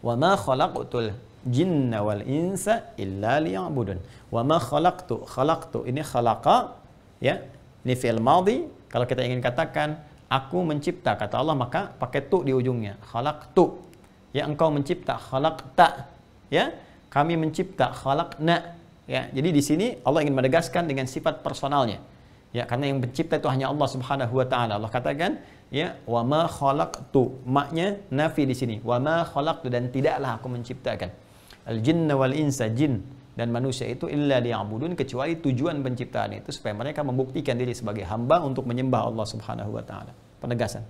Wa ma khalaqtul jinna wal insa illa liya'budun. Wa ma khalaqtu ini khalaqa, ya, ini fi'il madhi. Kalau kita ingin katakan aku mencipta, kata Allah, maka pakai tu di ujungnya. Khalaqtu. Ya, engkau mencipta, khalaqta. Ya, kami mencipta, khalaqna. Ya, jadi di sini Allah ingin menegaskan dengan sifat personalnya. Ya, karena yang pencipta itu hanya Allah Subhanahu wa taala. Allah katakan, ya, wa ma khalaqtu. Maknya nafi di sini. Wa ma khalaqtu, dan tidaklah aku menciptakan al jinna wal insa, jin dan manusia itu illa liya'budun, kecuali tujuan penciptaan itu supaya mereka membuktikan diri sebagai hamba untuk menyembah Allah Subhanahu wa taala. Penegasan.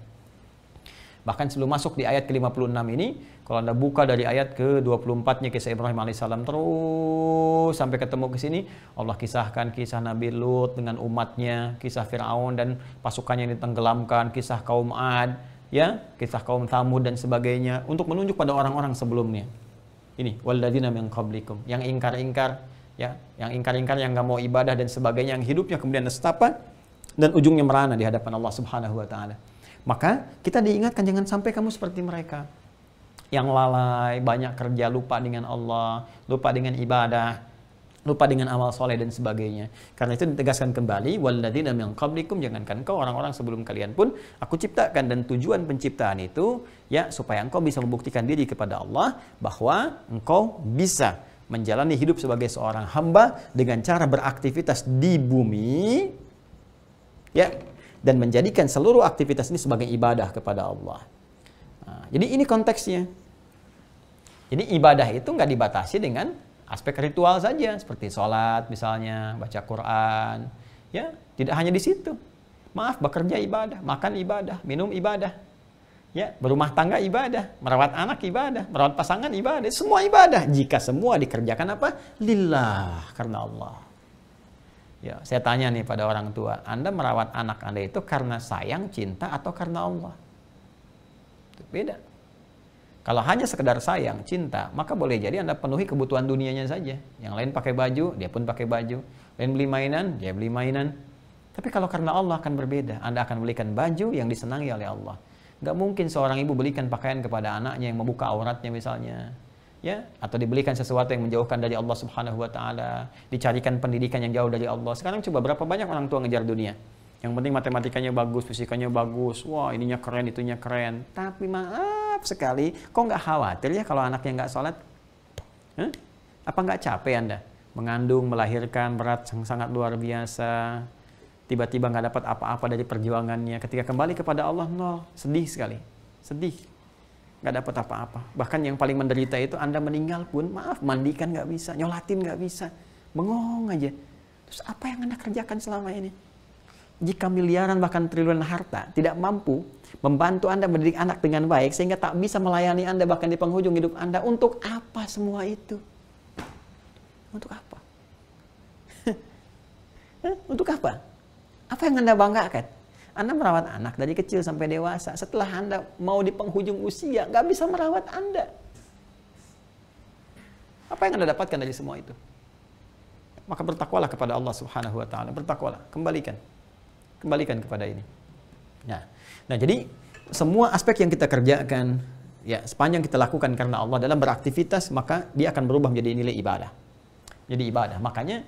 Bahkan sebelum masuk di ayat ke-56 ini, kalau Anda buka dari ayat ke-24-nya kisah Ibrahim alaihissalam terus sampai ketemu ke sini, Allah kisahkan kisah Nabi Lut dengan umatnya, kisah Fir'aun dan pasukannya yang ditenggelamkan, kisah kaum Ad, ya, kisah kaum Thamud dan sebagainya, untuk menunjuk pada orang-orang sebelumnya. Ini walladzina min qablikum, yang ingkar-ingkar, ya, yang ingkar-ingkar, yang nggak mau ibadah dan sebagainya, yang hidupnya kemudian nestapa dan ujungnya merana di hadapan Allah Subhanahu wa taala. Maka kita diingatkan jangan sampai kamu seperti mereka yang lalai, banyak kerja, lupa dengan Allah, lupa dengan ibadah, lupa dengan amal soleh dan sebagainya. Karena itu ditegaskan kembali, walladzina min qablikum, jangankan kau, orang-orang sebelum kalian pun aku ciptakan. Dan tujuan penciptaan itu, ya, supaya engkau bisa membuktikan diri kepada Allah bahwa engkau bisa menjalani hidup sebagai seorang hamba dengan cara beraktivitas di bumi, ya, dan menjadikan seluruh aktivitas ini sebagai ibadah kepada Allah. Nah, jadi ini konteksnya. Jadi ibadah itu nggak dibatasi dengan aspek ritual saja, seperti sholat misalnya, baca Quran, ya, tidak hanya di situ. Maaf, bekerja ibadah, makan ibadah, minum ibadah, ya, berumah tangga ibadah, merawat anak ibadah, merawat pasangan ibadah, semua ibadah. Jika semua dikerjakan apa? Lillah, karena Allah. Ya, saya tanya nih pada orang tua, Anda merawat anak Anda itu karena sayang, cinta, atau karena Allah? Itu beda. Kalau hanya sekedar sayang, cinta, maka boleh jadi Anda penuhi kebutuhan dunianya saja. Yang lain pakai baju, dia pun pakai baju. Lain beli mainan, dia beli mainan. Tapi kalau karena Allah akan berbeda. Anda akan belikan baju yang disenangi oleh Allah. Nggak mungkin seorang ibu belikan pakaian kepada anaknya yang membuka auratnya misalnya, ya, atau dibelikan sesuatu yang menjauhkan dari Allah Subhanahu wa taala, dicarikan pendidikan yang jauh dari Allah. Sekarang coba berapa banyak orang tua ngejar dunia. Yang penting matematikanya bagus, fisikanya bagus, wah ininya keren, itunya keren. Tapi maaf sekali, kok nggak khawatir ya kalau anaknya nggak sholat? Hah? Apa nggak capek Anda? Mengandung, melahirkan, berat sangat luar biasa. Tiba-tiba nggak dapat apa-apa dari perjuangannya. Ketika kembali kepada Allah, nol. Sedih sekali. Sedih. Nggak dapat apa-apa. Bahkan yang paling menderita itu Anda meninggal pun, maaf, mandikan nggak bisa, nyolatin nggak bisa, bengong aja. Terus apa yang Anda kerjakan selama ini? Jika miliaran bahkan triliunan harta tidak mampu membantu Anda mendidik anak dengan baik sehingga tak bisa melayani Anda bahkan di penghujung hidup Anda, untuk apa semua itu? Untuk apa? Untuk apa? Apa yang Anda banggakan? Anda merawat anak dari kecil sampai dewasa. Setelah Anda mau di penghujung usia, nggak bisa merawat Anda. Apa yang Anda dapatkan dari semua itu? Maka bertakwalah kepada Allah Subhanahu wa taala. Bertakwalah, kembalikan kepada ini. Nah, jadi semua aspek yang kita kerjakan, ya, sepanjang kita lakukan karena Allah dalam beraktivitas, maka dia akan berubah menjadi nilai ibadah. Jadi ibadah. Makanya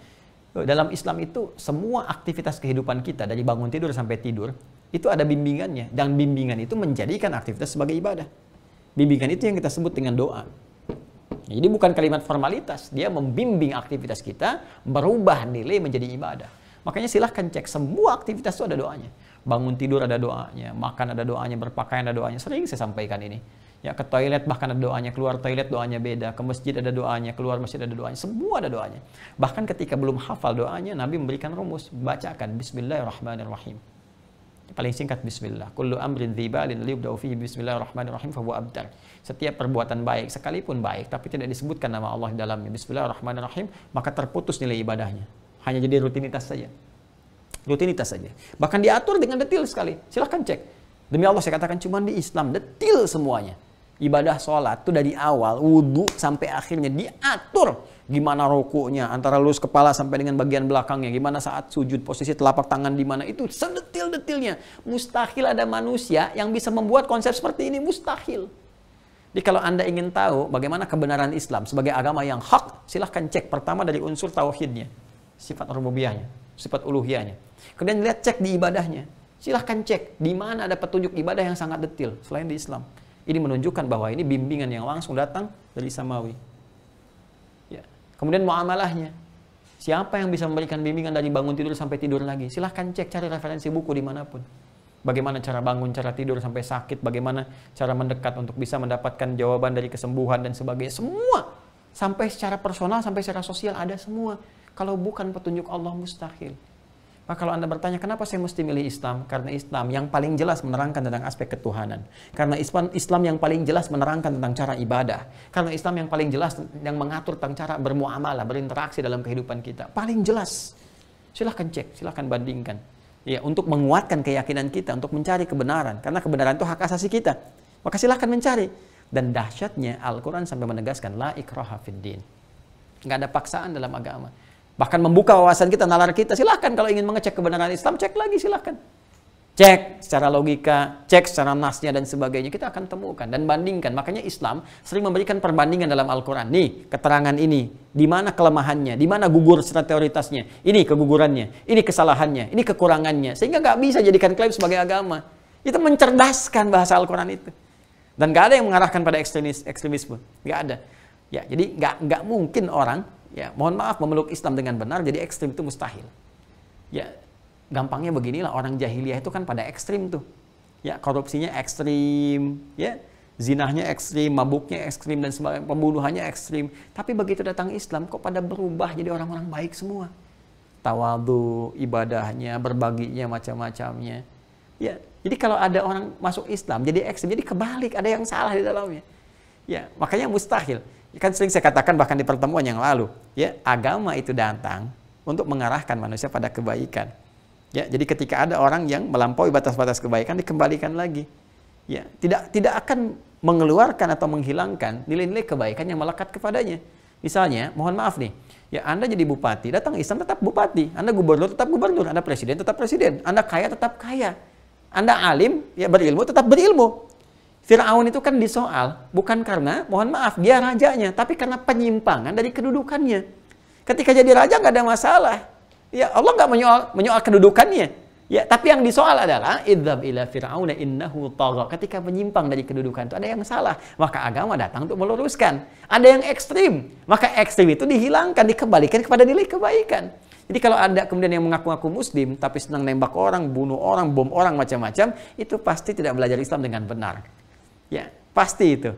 dalam Islam itu semua aktivitas kehidupan kita dari bangun tidur sampai tidur itu ada bimbingannya, dan bimbingan itu menjadikan aktivitas sebagai ibadah. Bimbingan itu yang kita sebut dengan doa. Jadi bukan kalimat formalitas, dia membimbing aktivitas kita berubah nilai menjadi ibadah. Makanya silahkan cek, semua aktivitas itu ada doanya. Bangun tidur ada doanya, makan ada doanya, berpakaian ada doanya. Sering saya sampaikan ini. Ya, ke toilet bahkan ada doanya, keluar toilet doanya beda, ke masjid ada doanya, keluar masjid ada doanya, semua ada doanya. Bahkan ketika belum hafal doanya, Nabi memberikan rumus, bacakan Bismillahirrahmanirrahim. Paling singkat Bismillah. Kullu amrin dzibalin liyubda'u fihi Bismillahirrahmanirrahim fahuwa abtar. Setiap perbuatan baik, sekalipun baik, tapi tidak disebutkan nama Allah di dalamnya, Bismillahirrahmanirrahim, maka terputus nilai ibadahnya. Hanya jadi rutinitas saja. Rutinitas saja. Bahkan diatur dengan detil sekali. Silahkan cek. Demi Allah saya katakan, cuma di Islam detil semuanya. Ibadah sholat itu dari awal, wudhu sampai akhirnya diatur. Gimana rukuknya, antara lurus kepala sampai dengan bagian belakangnya. Gimana saat sujud, posisi telapak tangan di mana. Itu sedetil-detilnya. Mustahil ada manusia yang bisa membuat konsep seperti ini. Mustahil. Jadi kalau Anda ingin tahu bagaimana kebenaran Islam sebagai agama yang hak, silahkan cek pertama dari unsur tauhidnya. Sifat rububiyahnya, sifat uluhiyahnya. Kemudian lihat cek di ibadahnya. Silahkan cek di mana ada petunjuk ibadah yang sangat detil selain di Islam. Ini menunjukkan bahwa ini bimbingan yang langsung datang dari samawi. Ya. Kemudian muamalahnya. Siapa yang bisa memberikan bimbingan dari bangun tidur sampai tidur lagi? Silahkan cek, cari referensi buku dimanapun. Bagaimana cara bangun, cara tidur sampai sakit, bagaimana cara mendekat untuk bisa mendapatkan jawaban dari kesembuhan dan sebagainya. Semua, sampai secara personal, sampai secara sosial ada semua. Kalau bukan petunjuk Allah, mustahil. Maka kalau Anda bertanya, kenapa saya mesti milih Islam? Karena Islam yang paling jelas menerangkan tentang aspek ketuhanan. Karena Islam yang paling jelas menerangkan tentang cara ibadah. Karena Islam yang paling jelas yang mengatur tentang cara bermuamalah, berinteraksi dalam kehidupan kita. Paling jelas. Silahkan cek, silahkan bandingkan. Ya, untuk menguatkan keyakinan kita, untuk mencari kebenaran. Karena kebenaran itu hak asasi kita. Maka silahkan mencari. Dan dahsyatnya Al-Quran sampai menegaskan, la ikraha fid din. Nggak ada paksaan dalam agama. Bahkan membuka wawasan kita, nalar kita. Silahkan kalau ingin mengecek kebenaran Islam, cek lagi silahkan. Cek secara logika, cek secara nasnya dan sebagainya. Kita akan temukan dan bandingkan. Makanya Islam sering memberikan perbandingan dalam Al-Quran. Nih, keterangan ini. Di mana kelemahannya, di mana gugur secara teoritasnya. Ini kegugurannya, ini kesalahannya, ini kekurangannya. Sehingga nggak bisa jadikan klaim sebagai agama. Itu mencerdaskan bahasa Al-Quran itu. Dan nggak ada yang mengarahkan pada ekstremisme. Nggak ada. Ya, jadi nggak mungkin orang, ya, mohon maaf, memeluk Islam dengan benar jadi ekstrim, itu mustahil. Ya, gampangnya beginilah, orang jahiliyah itu kan pada ekstrim tuh. Ya, korupsinya ekstrim, ya, zinahnya ekstrim, mabuknya ekstrim dan sebagainya, pembunuhannya ekstrim. Tapi begitu datang Islam kok pada berubah jadi orang-orang baik semua. Tawadhu, ibadahnya, berbaginya, macam-macamnya. Ya, jadi kalau ada orang masuk Islam jadi ekstrim, jadi kebalik, ada yang salah di dalamnya. Ya, makanya mustahil. Kan sering saya katakan bahkan di pertemuan yang lalu, ya, agama itu datang untuk mengarahkan manusia pada kebaikan. Ya, jadi ketika ada orang yang melampaui batas-batas kebaikan, dikembalikan lagi. Ya, tidak akan mengeluarkan atau menghilangkan nilai-nilai kebaikan yang melekat kepadanya. Misalnya, mohon maaf nih, ya, Anda jadi bupati, datang Islam tetap bupati, Anda gubernur tetap gubernur, Anda presiden tetap presiden, Anda kaya tetap kaya, Anda alim, ya, berilmu tetap berilmu. Fir'aun itu kan disoal, bukan karena, mohon maaf, dia rajanya, tapi karena penyimpangan dari kedudukannya. Ketika jadi raja nggak ada masalah. Ya, Allah nggak menyoal kedudukannya. Ya, tapi yang disoal adalah, idzhab ila fir'auna innahu tagha. Ketika menyimpang dari kedudukan itu ada yang salah. Maka agama datang untuk meluruskan. Ada yang ekstrim. Maka ekstrim itu dihilangkan, dikembalikan kepada nilai kebaikan. Jadi kalau ada kemudian yang mengaku-ngaku muslim, tapi senang nembak orang, bunuh orang, bom orang, macam-macam, itu pasti tidak belajar Islam dengan benar. Ya, pasti itu.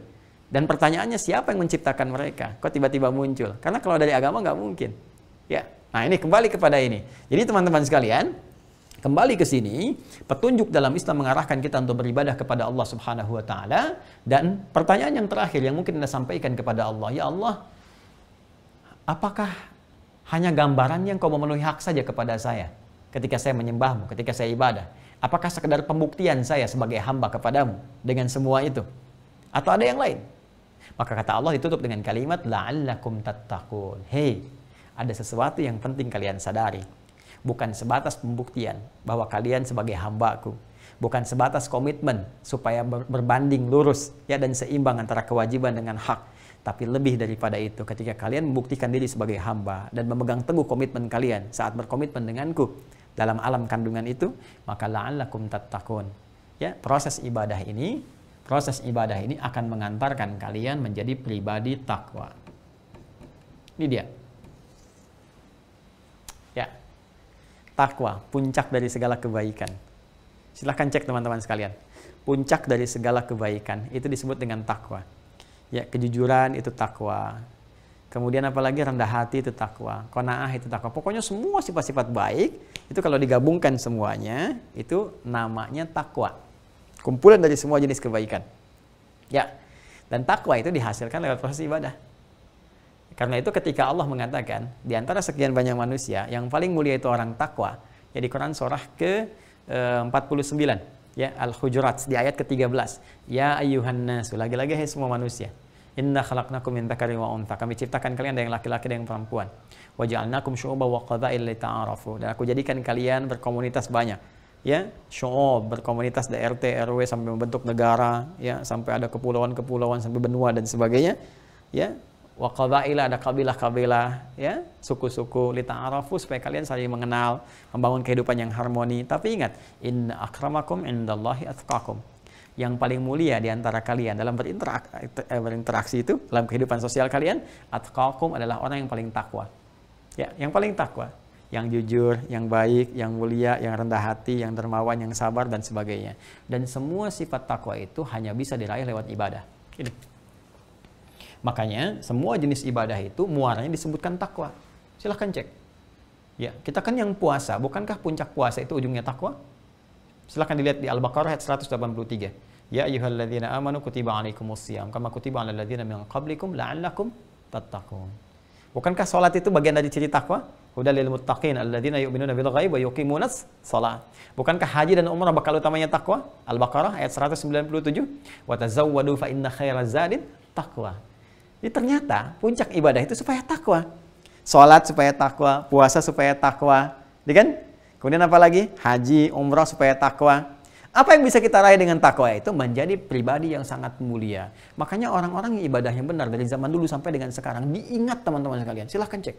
Dan pertanyaannya, siapa yang menciptakan mereka? Kok tiba-tiba muncul? Karena kalau dari agama nggak mungkin. Ya, nah ini kembali kepada ini. Jadi teman-teman sekalian, kembali ke sini, petunjuk dalam Islam mengarahkan kita untuk beribadah kepada Allah Subhanahu wa taala. Dan pertanyaan yang terakhir yang mungkin Anda sampaikan kepada Allah, ya Allah, apakah hanya gambarannya Engkau memenuhi hak saja kepada saya ketika saya menyembahmu, ketika saya ibadah? Apakah sekedar pembuktian saya sebagai hamba kepadamu dengan semua itu? Atau ada yang lain? Maka kata Allah ditutup dengan kalimat la'allakum tattaqun. Hei, ada sesuatu yang penting kalian sadari. Bukan sebatas pembuktian bahwa kalian sebagai hambaku. Bukan sebatas komitmen supaya berbanding lurus, ya, dan seimbang antara kewajiban dengan hak. Tapi lebih daripada itu, ketika kalian membuktikan diri sebagai hamba dan memegang teguh komitmen kalian saat berkomitmen denganku dalam alam kandungan itu, maka la'allakum tattaqun. Ya, proses ibadah ini akan mengantarkan kalian menjadi pribadi takwa. Ini dia. Ya. Takwa, puncak dari segala kebaikan. Silahkan cek teman-teman sekalian. Puncak dari segala kebaikan itu disebut dengan takwa. Ya, kejujuran itu takwa. Kemudian apalagi rendah hati itu takwa, qanaah itu takwa. Pokoknya semua sifat-sifat baik itu kalau digabungkan semuanya itu namanya takwa. Kumpulan dari semua jenis kebaikan. Ya. Dan takwa itu dihasilkan lewat proses ibadah. Karena itu ketika Allah mengatakan di antara sekian banyak manusia yang paling mulia itu orang takwa, ya di Quran surah ke-49, ya, Al-Hujurat di ayat ke-13. Ya ayyuhan nas, lagi-lagi hai semua manusia. Inna khalaqnakum min dzakarin wa untha. Kami ciptakan kalian dari laki-laki dan perempuan. Wa ja'alnakum syu'uban wa qabail lita'arafu. Dan aku jadikan kalian berkomunitas banyak. Ya, syu'ub, berkomunitas dari RT, RW sampai membentuk negara, ya, sampai ada kepulauan-kepulauan sampai benua dan sebagainya. Ya, wa qabail, ada kabilah-kabilah, ya, suku-suku, lita'arafu, supaya kalian saling mengenal, membangun kehidupan yang harmoni. Tapi ingat, inna akramakum indallahi atqakum. Yang paling mulia di antara kalian dalam berinteraksi itu, dalam kehidupan sosial kalian, atqakum adalah orang yang paling takwa. Ya, yang paling takwa, yang jujur, yang baik, yang mulia, yang rendah hati, yang dermawan, yang sabar dan sebagainya. Dan semua sifat takwa itu hanya bisa diraih lewat ibadah. Ini. Makanya semua jenis ibadah itu muaranya disebutkan takwa. Silahkan cek. Ya, kita kan yang puasa, bukankah puncak puasa itu ujungnya takwa? Silahkan dilihat di Al-Baqarah ayat 183. Ya ayyuhalladzina amanu kutiba alaikumusiyam kama kutiba alal ladzina min qablikum la'allakum tattaqun. Bukankah salat itu bagian dari ciri takwa? Hudal lil muttaqin alladzina yu'minuna bil ghaib wa yuqimunas shalah. Bukankah haji dan umrah bakal utamanya takwa? Al-Baqarah ayat 197. Wa tazawwadu fa inna khairaz zadit taqwa. Jadi ternyata puncak ibadah itu supaya takwa. Salat supaya takwa, puasa supaya takwa, ya kan? Kemudian apa lagi? Haji, umrah supaya takwa. Apa yang bisa kita raih dengan takwa itu menjadi pribadi yang sangat mulia. Makanya orang-orang yang ibadahnya benar dari zaman dulu sampai dengan sekarang diingat teman-teman sekalian. Silahkan cek.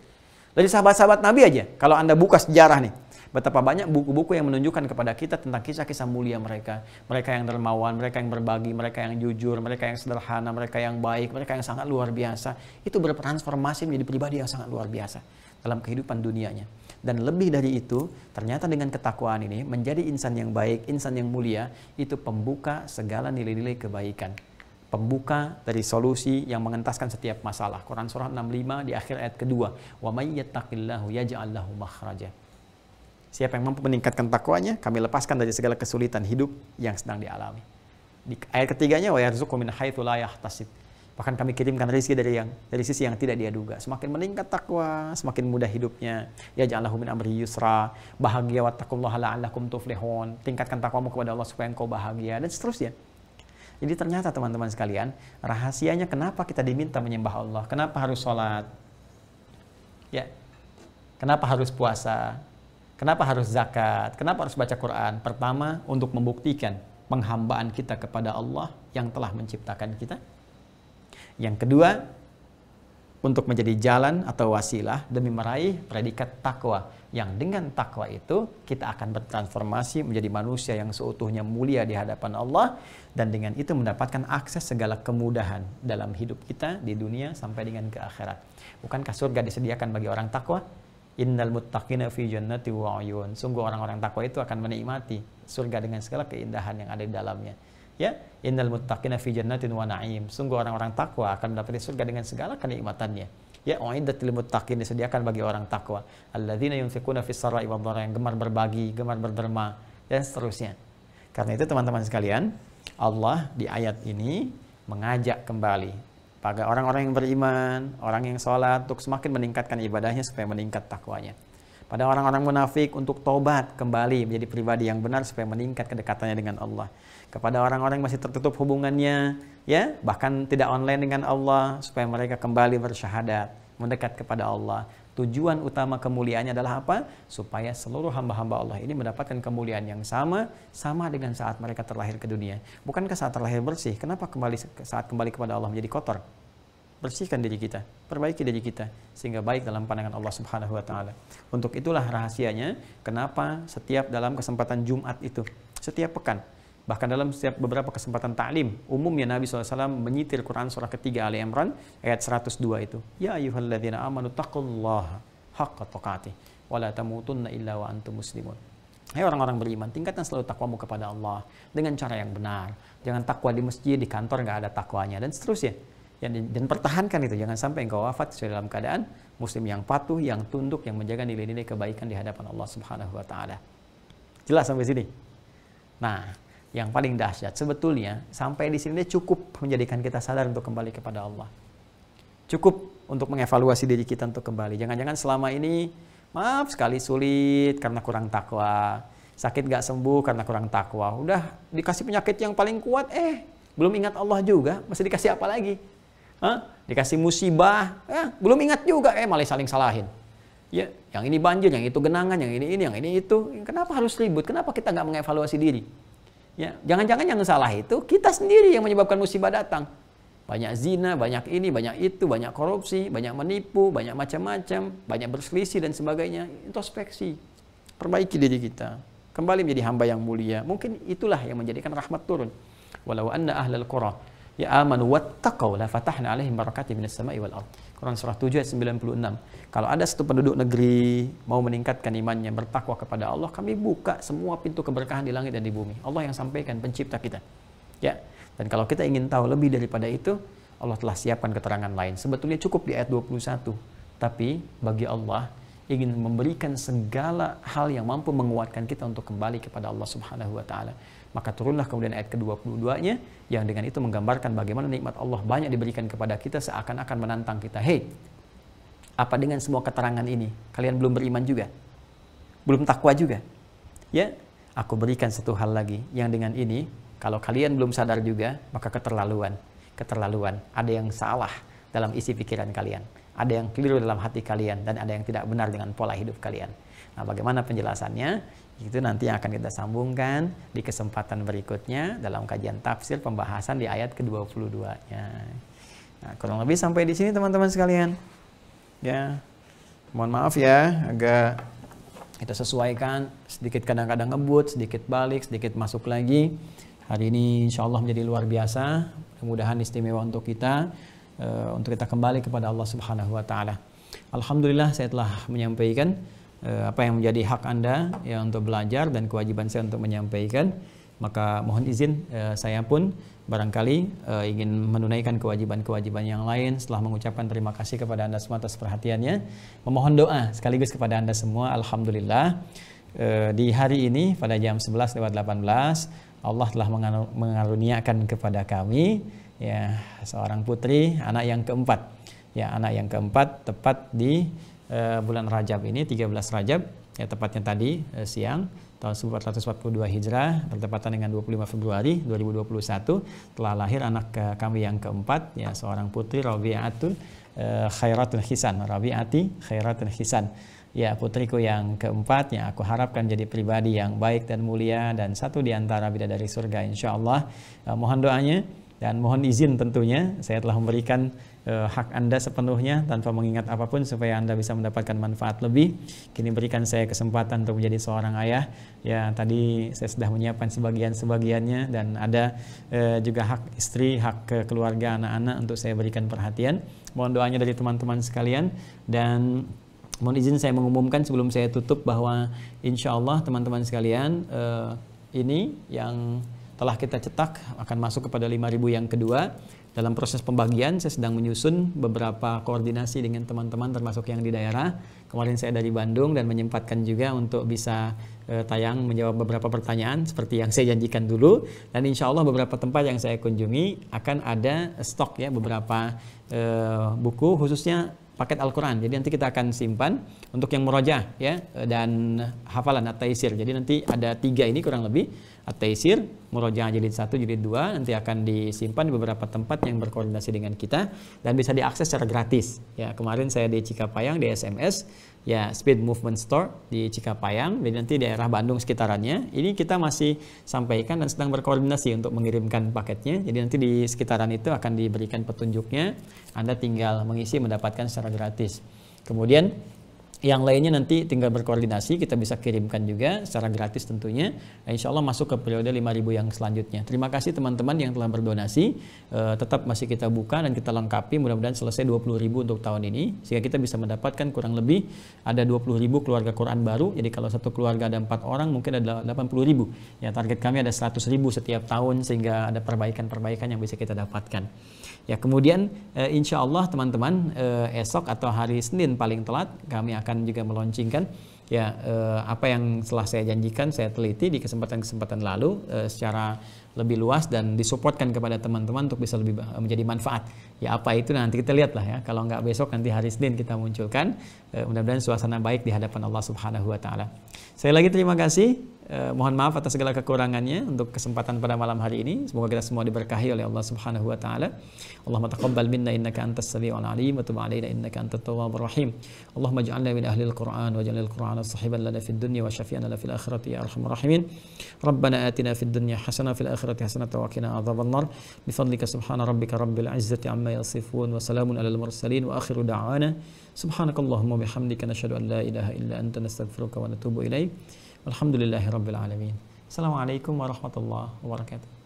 Dari sahabat-sahabat Nabi aja, kalau Anda buka sejarah nih, betapa banyak buku-buku yang menunjukkan kepada kita tentang kisah-kisah mulia mereka. Mereka yang dermawan, mereka yang berbagi, mereka yang jujur, mereka yang sederhana, mereka yang baik, mereka yang sangat luar biasa. Itu bertransformasi menjadi pribadi yang sangat luar biasa dalam kehidupan dunianya. Dan lebih dari itu, ternyata dengan ketakwaan ini menjadi insan yang baik, insan yang mulia, itu pembuka segala nilai-nilai kebaikan. Pembuka dari solusi yang mengentaskan setiap masalah. Quran surah 65 di akhir ayat kedua. Wa may yattaqillahu yaj'al lahu makhraja. Siapa yang mampu meningkatkan takwanya, kami lepaskan dari segala kesulitan hidup yang sedang dialami. Di ayat ketiganya, wa yarzuqhu min haitsu la yahtasib. Bahkan kami kirimkan rezeki dari sisi yang tidak dia duga. Semakin meningkat takwa, semakin mudah hidupnya. Ya ja'alahu min amri yusra, bahagia wattaqullaha la'allakum tuflihun. Tingkatkan takwamu kepada Allah supaya engkau bahagia dan seterusnya. Jadi ternyata teman-teman sekalian, rahasianya kenapa kita diminta menyembah Allah? Kenapa harus sholat? Ya. Kenapa harus puasa? Kenapa harus zakat? Kenapa harus baca Quran? Pertama, untuk membuktikan penghambaan kita kepada Allah yang telah menciptakan kita. Yang kedua, untuk menjadi jalan atau wasilah demi meraih predikat takwa. Yang dengan takwa itu kita akan bertransformasi menjadi manusia yang seutuhnya mulia di hadapan Allah. Dan dengan itu mendapatkan akses segala kemudahan dalam hidup kita di dunia sampai dengan ke akhirat. Bukankah surga disediakan bagi orang takwa? Innal muttaqina fi jannati wa uyun. Sungguh orang-orang takwa itu akan menikmati surga dengan segala keindahan yang ada di dalamnya. Ya, innal muttaqina fi jannatin wa na'im. Sungguh orang-orang takwa akan mendapati surga dengan segala kenikmatannya. Ya, uiddat lil muttaqin, disediakan bagi orang takwa. Alladzina yunfiquna fis sarra'i wad dharra, yang gemar berbagi, gemar berderma dan seterusnya. Karena itu teman-teman sekalian, Allah di ayat ini mengajak kembali pada orang-orang yang beriman, orang yang sholat untuk semakin meningkatkan ibadahnya supaya meningkat takwanya. Pada orang-orang munafik untuk tobat kembali menjadi pribadi yang benar supaya meningkat kedekatannya dengan Allah. Kepada orang-orang yang masih tertutup hubungannya, ya, bahkan tidak online dengan Allah, supaya mereka kembali bersyahadat, mendekat kepada Allah. Tujuan utama kemuliaannya adalah apa? Supaya seluruh hamba-hamba Allah ini mendapatkan kemuliaan yang sama dengan saat mereka terlahir ke dunia. Bukankah saat terlahir bersih? Kenapa saat kembali kepada Allah menjadi kotor? Bersihkan diri kita, perbaiki diri kita sehingga baik dalam pandangan Allah Subhanahu wa taala. Untuk itulah rahasianya kenapa setiap dalam kesempatan Jumat itu, setiap pekan, bahkan dalam setiap beberapa kesempatan ta'lim, umumnya Nabi SAW menyitir Quran surah ketiga Ali Imran ayat 102 itu. Ya ayyuhalladzina amanu taqullaha haqqa tuqatih wa la tamutunna illa wa antum muslimun. Hai orang-orang beriman, tingkatkan selalu takwamu kepada Allah dengan cara yang benar. Jangan takwa di masjid, di kantor nggak ada takwanya dan seterusnya. Dan pertahankan itu, jangan sampai engkau wafat sesuai dalam keadaan muslim yang patuh, yang tunduk, yang menjaga nilai-nilai kebaikan di hadapan Allah Subhanahu wa taala. Jelas sampai sini? Nah, yang paling dahsyat sebetulnya sampai di sini cukup menjadikan kita sadar untuk kembali kepada Allah. Cukup untuk mengevaluasi diri kita untuk kembali. Jangan-jangan selama ini maaf sekali sulit karena kurang takwa, sakit gak sembuh karena kurang takwa. Udah dikasih penyakit yang paling kuat, belum ingat Allah juga, masih dikasih apa lagi? Dikasih musibah, belum ingat juga, malah saling salahin. Ya, yang ini banjir, yang itu genangan, yang ini itu. Kenapa harus ribut? Kenapa kita nggak mengevaluasi diri? Ya, jangan-jangan yang salah itu kita sendiri yang menyebabkan musibah datang. Banyak zina, banyak ini, banyak itu, banyak korupsi, banyak menipu, banyak macam-macam, banyak berselisih dan sebagainya. Introspeksi, perbaiki diri kita, kembali menjadi hamba yang mulia. Mungkin itulah yang menjadikan rahmat turun. Walau anna ahlal qura ya amanu wattaqau la fatahna alaihim barakatim minas sama'i wal ard. Quran surah 7 ayat 96. Kalau ada satu penduduk negeri mau meningkatkan imannya, bertakwa kepada Allah, kami buka semua pintu keberkahan di langit dan di bumi. Allah yang sampaikan, pencipta kita. Ya. Dan kalau kita ingin tahu lebih daripada itu, Allah telah siapkan keterangan lain. Sebetulnya cukup di ayat 21. Tapi bagi Allah ingin memberikan segala hal yang mampu menguatkan kita untuk kembali kepada Allah Subhanahu wa taala. Maka turunlah kemudian ayat ke-22-nya yang dengan itu menggambarkan bagaimana nikmat Allah banyak diberikan kepada kita seakan-akan menantang kita. Hei, apa dengan semua keterangan ini? Kalian belum beriman juga? Belum takwa juga? Ya, aku berikan satu hal lagi yang dengan ini, kalau kalian belum sadar juga, maka keterlaluan. Ada yang salah dalam isi pikiran kalian. Ada yang keliru dalam hati kalian. Dan ada yang tidak benar dengan pola hidup kalian. Nah, bagaimana penjelasannya? Itu nanti akan kita sambungkan di kesempatan berikutnya dalam kajian tafsir pembahasan di ayat ke-22-nya. Nah, kurang lebih sampai di sini teman-teman sekalian. Ya, mohon maaf ya, agak kita sesuaikan, sedikit kadang-kadang ngebut, sedikit balik, sedikit masuk lagi. Hari ini insya Allah menjadi luar biasa, mudah-mudahan istimewa untuk kita kembali kepada Allah Subhanahu wa taala. Alhamdulillah saya telah menyampaikan apa yang menjadi hak Anda ya untuk belajar dan kewajiban saya untuk menyampaikan. Maka mohon izin saya pun barangkali ingin menunaikan kewajiban-kewajiban yang lain setelah mengucapkan terima kasih kepada Anda semua atas perhatiannya. Memohon doa sekaligus kepada Anda semua. Alhamdulillah di hari ini pada jam 11:18 Allah telah mengaruniakan kepada kami ya seorang putri, anak yang keempat. Ya, anak yang keempat tepat di bulan Rajab ini, 13 Rajab, ya tepatnya tadi siang tahun 1442 Hijrah bertepatan dengan 25 Februari 2021 telah lahir anak kami yang keempat, ya seorang putri Rabi'atul Khairatul Hisan, Rabi'ati Khairatul Hisan. Ya, putriku yang keempat yang aku harapkan jadi pribadi yang baik dan mulia dan satu di antara bidadari surga insyaallah. Mohon doanya dan mohon izin tentunya saya telah memberikan hak Anda sepenuhnya tanpa mengingat apapun supaya Anda bisa mendapatkan manfaat lebih. Kini berikan saya kesempatan untuk menjadi seorang ayah. Ya, tadi saya sudah menyiapkan sebagiannya dan ada juga hak istri, hak keluarga, anak-anak untuk saya berikan perhatian. Mohon doanya dari teman-teman sekalian dan mohon izin saya mengumumkan sebelum saya tutup bahwa insya Allah teman-teman sekalian ini yang telah kita cetak akan masuk kepada 5.000 yang kedua. Dalam proses pembagian saya sedang menyusun beberapa koordinasi dengan teman-teman termasuk yang di daerah. Kemarin saya dari Bandung dan menyempatkan juga untuk bisa tayang menjawab beberapa pertanyaan seperti yang saya janjikan dulu. Dan insya Allah beberapa tempat yang saya kunjungi akan ada stok ya beberapa buku khususnya paket Al-Quran. Jadi nanti kita akan simpan untuk yang murojaah ya dan hafalan At-Taisir. Jadi nanti ada 3 ini kurang lebih At-Taisir, murojaah jilid 1, jilid 2 nanti akan disimpan di beberapa tempat yang berkoordinasi dengan kita dan bisa diakses secara gratis. Ya, kemarin saya di Cikapayang di SMS ya Speed Movement Store di Cikapayang. Jadi nanti daerah Bandung sekitarannya ini kita masih sampaikan dan sedang berkoordinasi untuk mengirimkan paketnya. Jadi nanti di sekitaran itu akan diberikan petunjuknya. Anda tinggal mengisi mendapatkan secara gratis. Kemudian yang lainnya nanti tinggal berkoordinasi, kita bisa kirimkan juga secara gratis tentunya. Nah, insya Allah masuk ke periode 5.000 yang selanjutnya. Terima kasih teman-teman yang telah berdonasi. Tetap masih kita buka dan kita lengkapi. Mudah-mudahan selesai 20.000 untuk tahun ini. Sehingga kita bisa mendapatkan kurang lebih ada 20.000 keluarga Quran baru. Jadi kalau satu keluarga ada 4 orang mungkin ada 80.000. Ya, target kami ada 100.000 setiap tahun sehingga ada perbaikan-perbaikan yang bisa kita dapatkan. Ya, kemudian insya Allah teman-teman esok atau hari Senin paling telat kami akan juga meluncurkan ya apa yang telah saya janjikan, saya teliti di kesempatan-kesempatan lalu secara lebih luas dan disupportkan kepada teman-teman untuk bisa lebih menjadi manfaat. Ya, apa itu nanti kita lihat lah ya. Kalau nggak besok nanti hari Senin kita munculkan. Mudah-mudahan suasana baik di hadapan Allah Subhanahu wa taala. Saya lagi terima kasih. Mohon maaf atas segala kekurangannya untuk kesempatan pada malam hari ini. Semoga kita semua diberkahi oleh Allah Subhanahu wa taala. Allahumma taqabbal minna innaka antas samiul alim wa tub alaina innaka antat tawwabur rahim. Allahumma ij'alna min ahlil Qur'an waj'alil Qur'ana sahiban lana fid dunya wa syafi'an lana fil akhirati ya arhamar rahimin. Rabbana atina fid dunya hasanah fil akhirati hasanah wa qina adzabannar. Bi fadlika subhana rabbika rabbil izzati amma yasifun wa salamun alal mursalin wa akhiru da'wana subhanakallahumma bihamdika nashhadu an la ilaha illa anta nastaghfiruka wa natubu ilaik. Alhamdulillahirabbil alamin. Assalamualaikum warahmatullahi wabarakatuh.